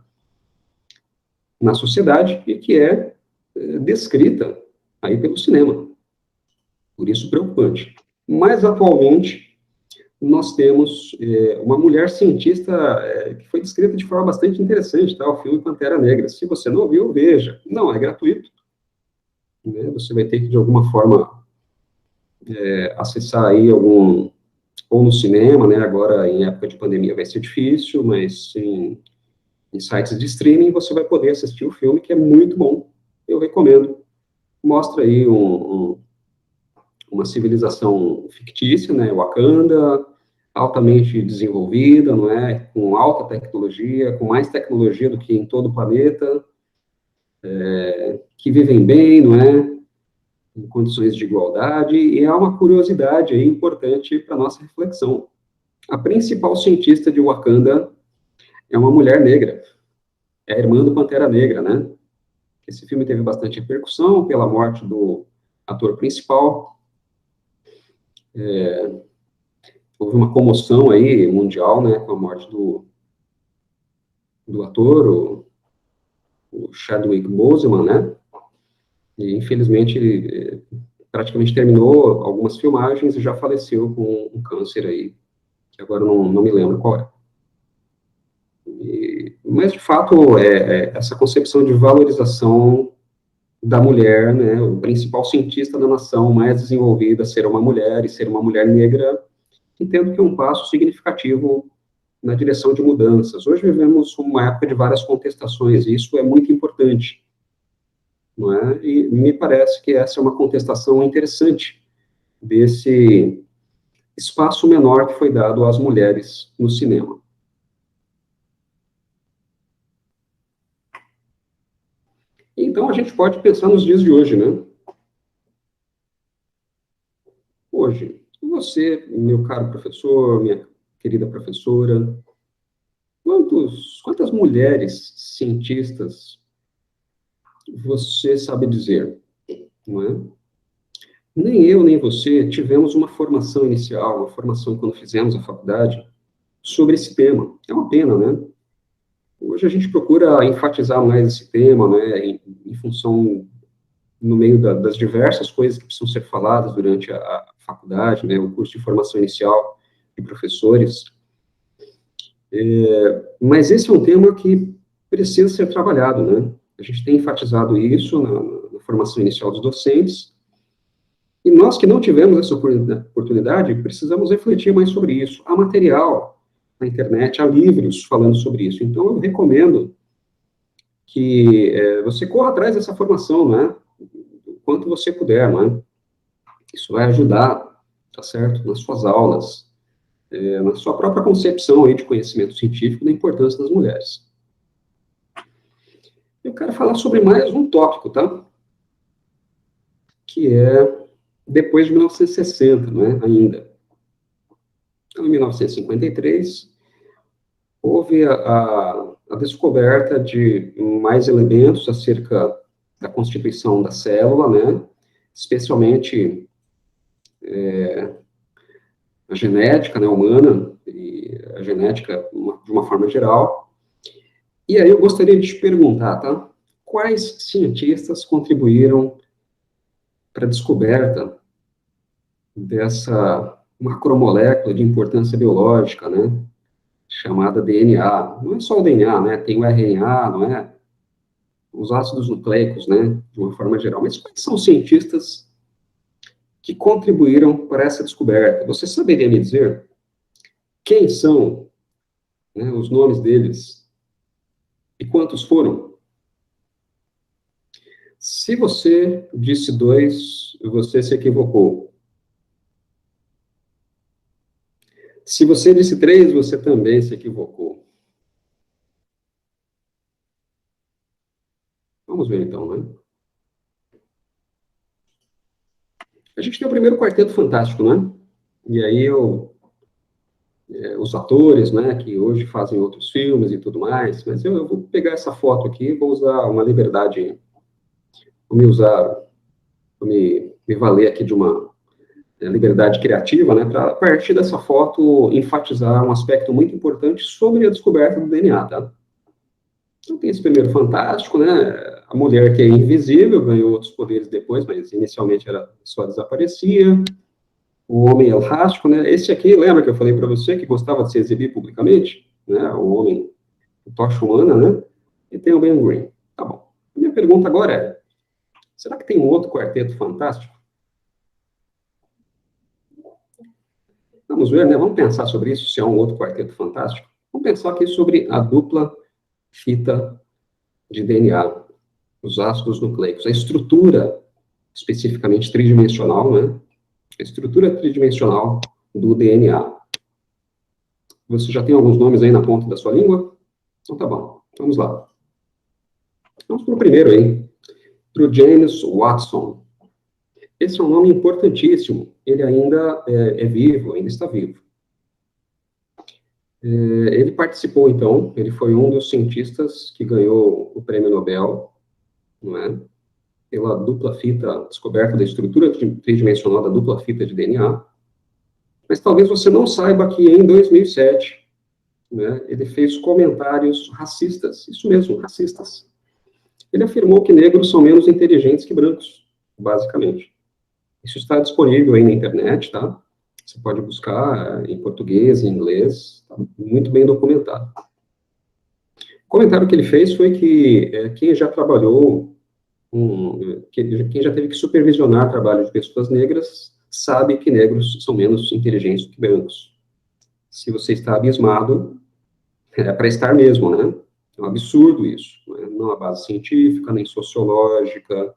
na sociedade e que é descrita aí pelo cinema. Por isso, preocupante. Mas, atualmente, nós temos uma mulher cientista que foi descrita de forma bastante interessante, tá? O filme Pantera Negra. Se você não viu, veja. Não, é gratuito. né? Você vai ter que, de alguma forma, acessar aí ou no cinema, né? Agora, em época de pandemia, vai ser difícil, mas em sites de streaming você vai poder assistir o filme, que é muito bom. Eu recomendo. Mostra aí uma civilização fictícia, né? Wakanda, altamente desenvolvida, não é? Com alta tecnologia, com mais tecnologia do que em todo o planeta, que vivem bem, não é? Em condições de igualdade, e há uma curiosidade aí importante para nossa reflexão. A principal cientista de Wakanda é uma mulher negra, é a irmã do Pantera Negra, né? Esse filme teve bastante repercussão pela morte do ator principal. Houve uma comoção aí mundial, né, com a morte do ator, o Chadwick Boseman, né? E infelizmente ele praticamente terminou algumas filmagens e já faleceu com um câncer aí, que agora não me lembro qual é. Mas, de fato, essa concepção de valorização da mulher, né, o principal cientista da nação mais desenvolvida, ser uma mulher e ser uma mulher negra, entendo que é um passo significativo na direção de mudanças. Hoje vivemos uma época de várias contestações, e isso é muito importante, não é? E me parece que essa é uma contestação interessante desse espaço menor que foi dado às mulheres no cinema. Então, a gente pode pensar nos dias de hoje, né? Hoje, você, meu caro professor, minha querida professora, quantas mulheres cientistas você sabe dizer, não é? Nem eu, nem você tivemos uma formação inicial, uma formação quando fizemos a faculdade, sobre esse tema. É uma pena, né? Hoje a gente procura enfatizar mais esse tema, né, em função, no meio das diversas coisas que precisam ser faladas durante a faculdade, né, o curso de formação inicial de professores. Mas esse é um tema que precisa ser trabalhado, né? A gente tem enfatizado isso na formação inicial dos docentes, e nós que não tivemos essa oportunidade, precisamos refletir mais sobre isso. Há material na internet, há livros falando sobre isso. Então, eu recomendo que você corra atrás dessa formação, né? O quanto você puder, né? Isso vai ajudar, tá certo? Nas suas aulas, na sua própria concepção aí de conhecimento científico da importância das mulheres. Eu quero falar sobre mais um tópico, tá? Que é depois de 1960, né? Ainda. Então, em 1953, houve a descoberta de mais elementos acerca da constituição da célula, né? Especialmente a genética, né, humana, e a genética de uma forma geral. E aí eu gostaria de te perguntar, tá? Quais cientistas contribuíram para a descoberta dessa macromolécula de importância biológica, né? Chamada DNA. Não é só o DNA, né? Tem o RNA, não é? Os ácidos nucleicos, né? De uma forma geral. Mas quais são os cientistas que contribuíram para essa descoberta? Você saberia me dizer quem são, né, os nomes deles e quantos foram? Se você disse 2, você se equivocou. Se você disse 3, você também se equivocou. Vamos ver então, né? A gente tem o primeiro Quarteto Fantástico, né? E aí os atores, né, que hoje fazem outros filmes e tudo mais, mas eu vou pegar essa foto aqui e vou usar uma liberdade, vou me valer aqui de uma liberdade criativa, né, para a partir dessa foto enfatizar um aspecto muito importante sobre a descoberta do DNA, tá? Então tem esse primeiro fantástico, né, a mulher que é invisível, ganhou outros poderes depois, mas inicialmente ela só desaparecia, o homem elástico, né, esse aqui, lembra que eu falei para você que gostava de se exibir publicamente, né, o homem, o tocha humana, né, e tem o Ben Green. Tá bom. A minha pergunta agora é, Será que tem um outro quarteto fantástico? Vamos ver, né? Vamos pensar sobre isso, se há um outro quarteto fantástico. Vamos pensar aqui sobre a dupla fita de DNA, os ácidos nucleicos, a estrutura especificamente tridimensional, né? A estrutura tridimensional do DNA. Você já tem alguns nomes aí na ponta da sua língua? Então tá bom, vamos lá. Vamos para o primeiro aí, para o James Watson. Esse é um nome importantíssimo, ele ainda é vivo, ainda está vivo. Ele participou, então, ele foi um dos cientistas que ganhou o prêmio Nobel, não é? Pela dupla fita, descoberta da estrutura tridimensional da dupla fita de DNA. Mas talvez você não saiba que em 2007, né, ele fez comentários racistas, isso mesmo, racistas. Ele afirmou que negros são menos inteligentes que brancos, basicamente. Isso está disponível aí na internet, tá? Você pode buscar em português, em inglês, tá muito bem documentado. O comentário que ele fez foi que quem já trabalhou, quem já teve que supervisionar trabalho de pessoas negras, sabe que negros são menos inteligentes do que brancos. Se você está abismado, é para estar mesmo, né? É um absurdo isso. Né? Não há base científica, nem sociológica,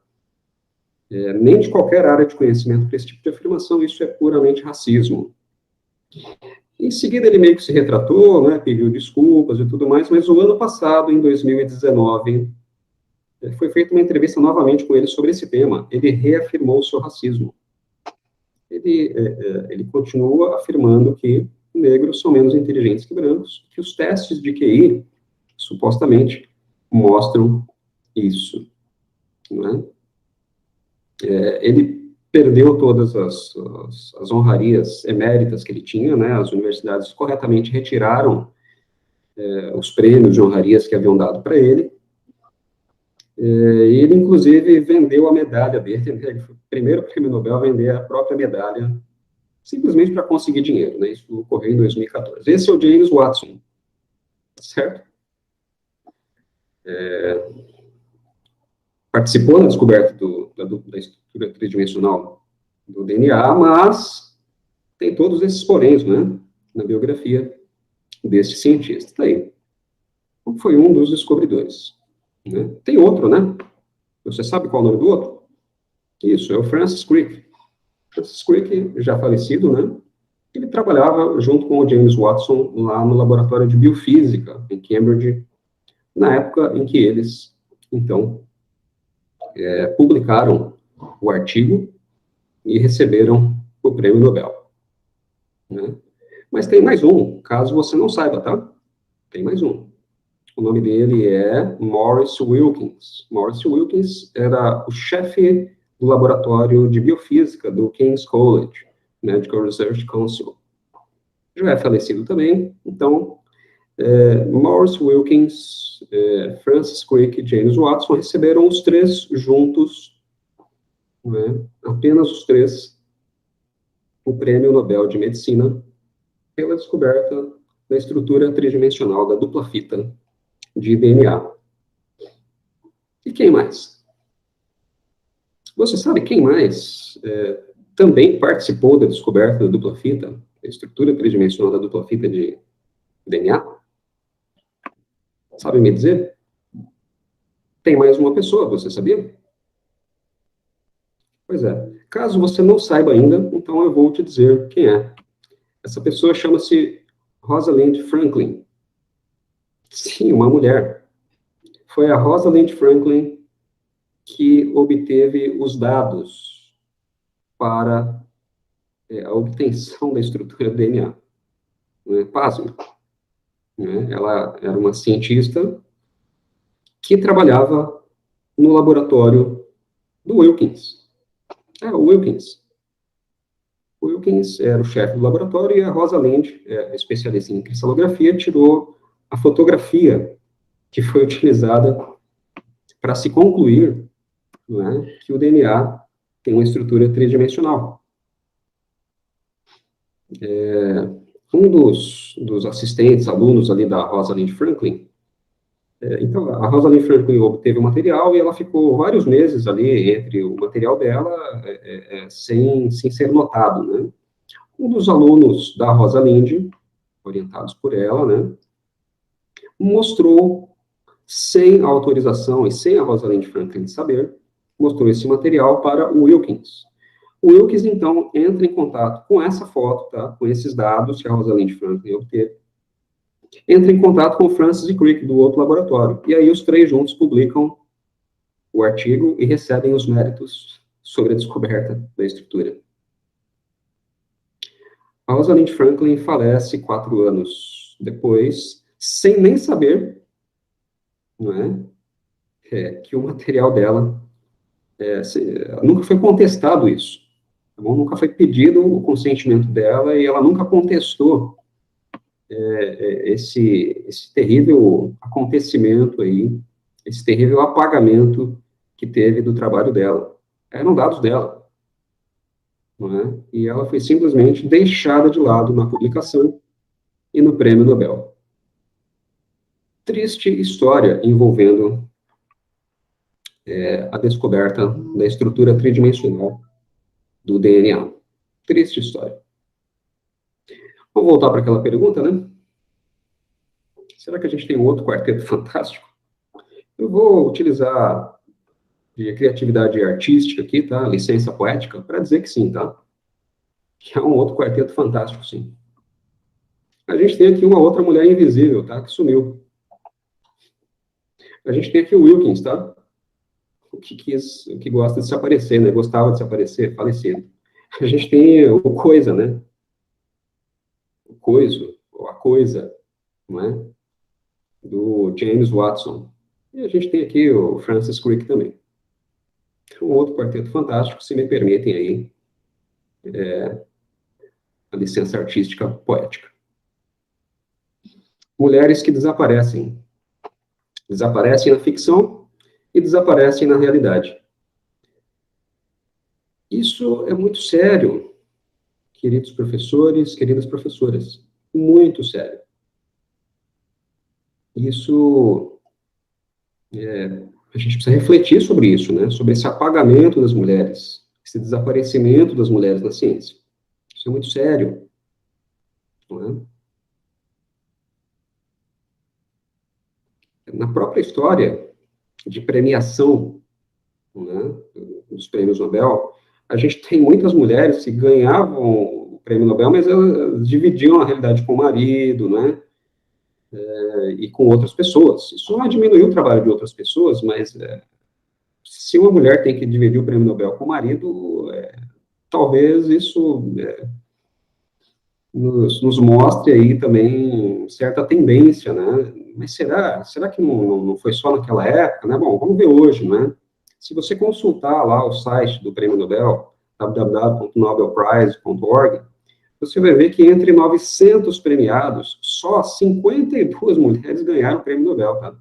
nem de qualquer área de conhecimento para esse tipo de afirmação, isso é puramente racismo. Em seguida, ele meio que se retratou, né, pediu desculpas e tudo mais, mas o ano passado, em 2019, foi feita uma entrevista novamente com ele sobre esse tema. Ele reafirmou o seu racismo. Ele continua afirmando que negros são menos inteligentes que brancos, que os testes de QI, supostamente, mostram isso. Né? Ele perdeu todas as honrarias eméritas que ele tinha, né? As universidades corretamente retiraram os prêmios de honrarias que haviam dado para ele. Ele, inclusive, vendeu a medalha dele, né? Ele foi o primeiro prêmio Nobel a vender a própria medalha, simplesmente para conseguir dinheiro, né? Isso ocorreu em 2014. Esse é o James Watson, certo? Participou da descoberta da estrutura tridimensional do DNA, mas tem todos esses poréns, né, na biografia desse cientista. Tá aí. Foi um dos descobridores. Né? Tem outro, né? Você sabe qual é o nome do outro? Isso, é o Francis Crick. Francis Crick, já falecido, né? Ele trabalhava junto com o James Watson lá no laboratório de biofísica, em Cambridge, na época em que eles, então, publicaram o artigo e receberam o prêmio Nobel. Né? Mas tem mais um, caso você não saiba, tá? Tem mais um. O nome dele é Maurice Wilkins. Maurice Wilkins era o chefe do laboratório de biofísica do King's College Medical Research Council. Já é falecido também, então, Maurice Wilkins, Francis Crick e James Watson receberam os três juntos, né, apenas os três, o Prêmio Nobel de Medicina pela descoberta da estrutura tridimensional da dupla fita de DNA. E quem mais? Você sabe quem mais também participou da descoberta da dupla fita, da estrutura tridimensional da dupla fita de DNA? Sabe me dizer? Tem mais uma pessoa, você sabia? Pois é. Caso você não saiba ainda, então eu vou te dizer quem é. Essa pessoa chama-se Rosalind Franklin. Sim, uma mulher. Foi a Rosalind Franklin que obteve os dados para a obtenção da estrutura do DNA. Pasme. Ela era uma cientista que trabalhava no laboratório do Wilkins. O Wilkins. O Wilkins era o chefe do laboratório e a Rosalind, especialista em cristalografia, tirou a fotografia que foi utilizada para se concluir, que o DNA tem uma estrutura tridimensional. Um dos assistentes, alunos ali da Rosalind Franklin, Então, a Rosalind Franklin obteve o material e ela ficou vários meses ali entre o material dela sem ser notado, né? Um dos alunos da Rosalind, orientados por ela, né, mostrou, sem a autorização e sem a Rosalind Franklin saber, mostrou esse material para o Wilkins. O Wilkins, então, entra em contato com essa foto, tá, com esses dados que a Rosalind Franklin obteve, entra em contato com o Francis e Crick, do outro laboratório, e aí os três juntos publicam o artigo e recebem os méritos sobre a descoberta da estrutura. A Rosalind Franklin falece 4 anos depois, sem nem saber, não que o material dela, nunca foi contestado isso, tá bom? Nunca foi pedido o consentimento dela e ela nunca contestou esse terrível acontecimento aí, esse terrível apagamento que teve do trabalho dela. Eram dados dela, não é? E ela foi simplesmente deixada de lado na publicação e no Prêmio Nobel. Triste história envolvendo a descoberta da estrutura tridimensional do DNA. Triste história. Vamos voltar para aquela pergunta, né? Será que a gente tem um outro quarteto fantástico? Eu vou utilizar de criatividade artística aqui, tá? Licença poética, para dizer que sim, tá? Que é um outro quarteto fantástico, sim. A gente tem aqui uma outra mulher invisível, tá? Que sumiu. A gente tem aqui o Wilkins, tá? O que gosta de se aparecer, né? Gostava de se aparecer, falecido. A gente tem o Coisa, né? O Coiso, ou a Coisa, não é? Do James Watson. E a gente tem aqui o Francis Crick também. Um outro quarteto fantástico, se me permitem aí a licença artística poética. Mulheres que desaparecem. Desaparecem na ficção e desaparecem na realidade. Isso é muito sério, queridos professores, queridas professoras. Muito sério. Isso, a gente precisa refletir sobre isso, né? Sobre esse apagamento das mulheres, esse desaparecimento das mulheres na ciência. Isso é muito sério, não é? Na própria história de premiação, né, dos prêmios Nobel, a gente tem muitas mulheres que ganhavam o prêmio Nobel, mas elas dividiam a realidade com o marido, né? E com outras pessoas. Isso não diminuiu o trabalho de outras pessoas, mas se uma mulher tem que dividir o prêmio Nobel com o marido, talvez isso nos mostre aí também certa tendência, né? Mas será que não foi só naquela época, né? Bom, vamos ver hoje, né? Se você consultar lá o site do Prêmio Nobel, www.nobelprize.org, você vai ver que entre 900 premiados, só 52 mulheres ganharam o Prêmio Nobel, tá?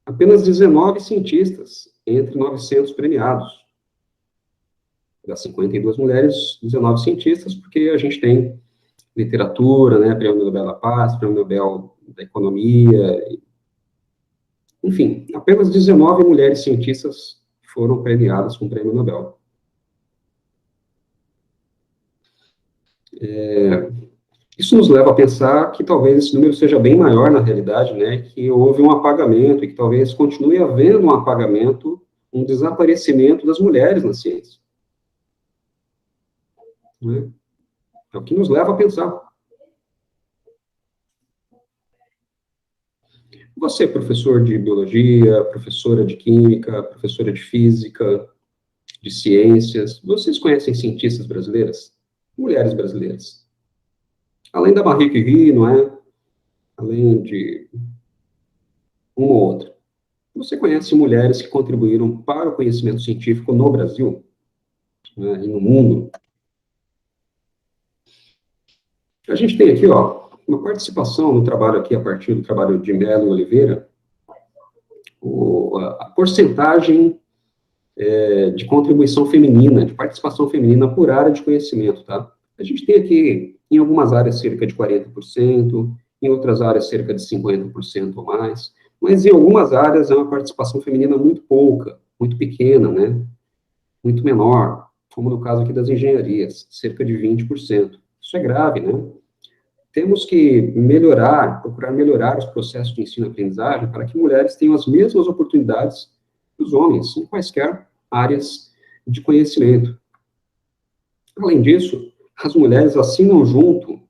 Apenas 19 cientistas entre 900 premiados. Das 52 mulheres, 19 cientistas, porque a gente tem literatura, né, Prêmio Nobel da Paz, Prêmio Nobel da Economia, enfim, apenas 19 mulheres cientistas foram premiadas com o Prêmio Nobel. Isso nos leva a pensar que talvez esse número seja bem maior na realidade, né, que houve um apagamento e que talvez continue havendo um apagamento, um desaparecimento das mulheres na ciência. Né? É o que nos leva a pensar. Você, professor de biologia, professora de química, professora de física, de ciências, vocês conhecem cientistas brasileiras? Mulheres brasileiras? Além da Marie Curie, não é? Além de uma ou outra. Você conhece mulheres que contribuíram para o conhecimento científico no Brasil, né, e no mundo? A gente tem aqui, ó, uma participação no trabalho aqui, a partir do trabalho de Mello e Oliveira, a porcentagem de contribuição feminina, de participação feminina por área de conhecimento, tá? A gente tem aqui, em algumas áreas, cerca de 40%, em outras áreas cerca de 50% ou mais, mas em algumas áreas é uma participação feminina muito pouca, muito pequena, né? Muito menor, como no caso aqui das engenharias, cerca de 20%. Isso é grave, né? Temos que melhorar, procurar melhorar os processos de ensino-aprendizagem para que mulheres tenham as mesmas oportunidades que os homens, em quaisquer áreas de conhecimento. Além disso, as mulheres assinam junto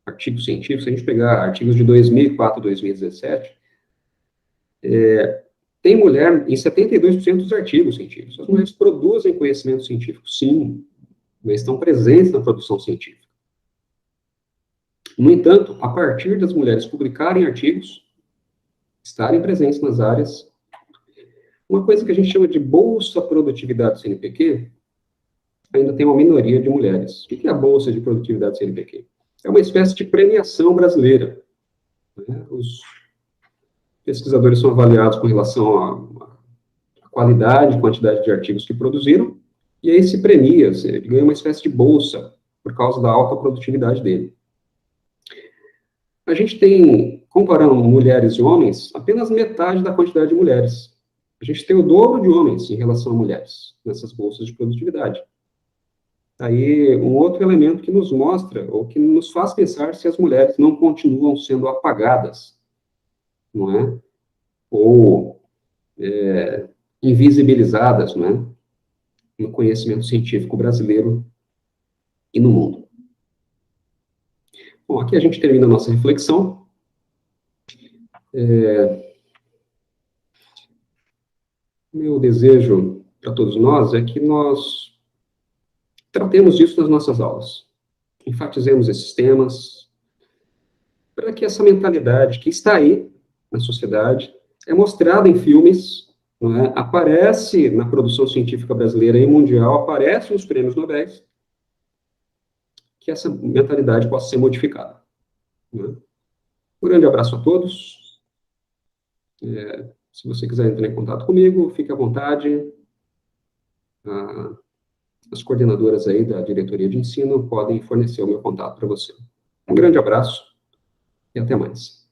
artigos científicos, se a gente pegar artigos de 2004 e 2017, tem mulher em 72% dos artigos científicos. As mulheres produzem conhecimento científico, sim, mas estão presentes na produção científica. No entanto, a partir das mulheres publicarem artigos, estarem presentes nas áreas, uma coisa que a gente chama de Bolsa Produtividade CNPq, ainda tem uma minoria de mulheres. O que é a Bolsa de Produtividade CNPq? É uma espécie de premiação brasileira. Né? Os pesquisadores são avaliados com relação à qualidade e quantidade de artigos que produziram, e aí se premia, ele ganha uma espécie de bolsa, por causa da alta produtividade dele. A gente tem, comparando mulheres e homens, apenas metade da quantidade de mulheres. A gente tem o dobro de homens em relação a mulheres, nessas bolsas de produtividade. Aí, um outro elemento que nos mostra, ou que nos faz pensar se as mulheres não continuam sendo apagadas, não é? Ou invisibilizadas, não é? No conhecimento científico brasileiro e no mundo. Bom, aqui a gente termina a nossa reflexão. Meu desejo para todos nós é que nós tratemos disso nas nossas aulas. Enfatizemos esses temas, para que essa mentalidade que está aí na sociedade é mostrada em filmes, não é? Aparece na produção científica brasileira e mundial, aparece nos prêmios Nobel, que essa mentalidade possa ser modificada. Não é? Um grande abraço a todos. Se você quiser entrar em contato comigo, fique à vontade. As coordenadoras aí da diretoria de ensino podem fornecer o meu contato para você. Um grande abraço e até mais.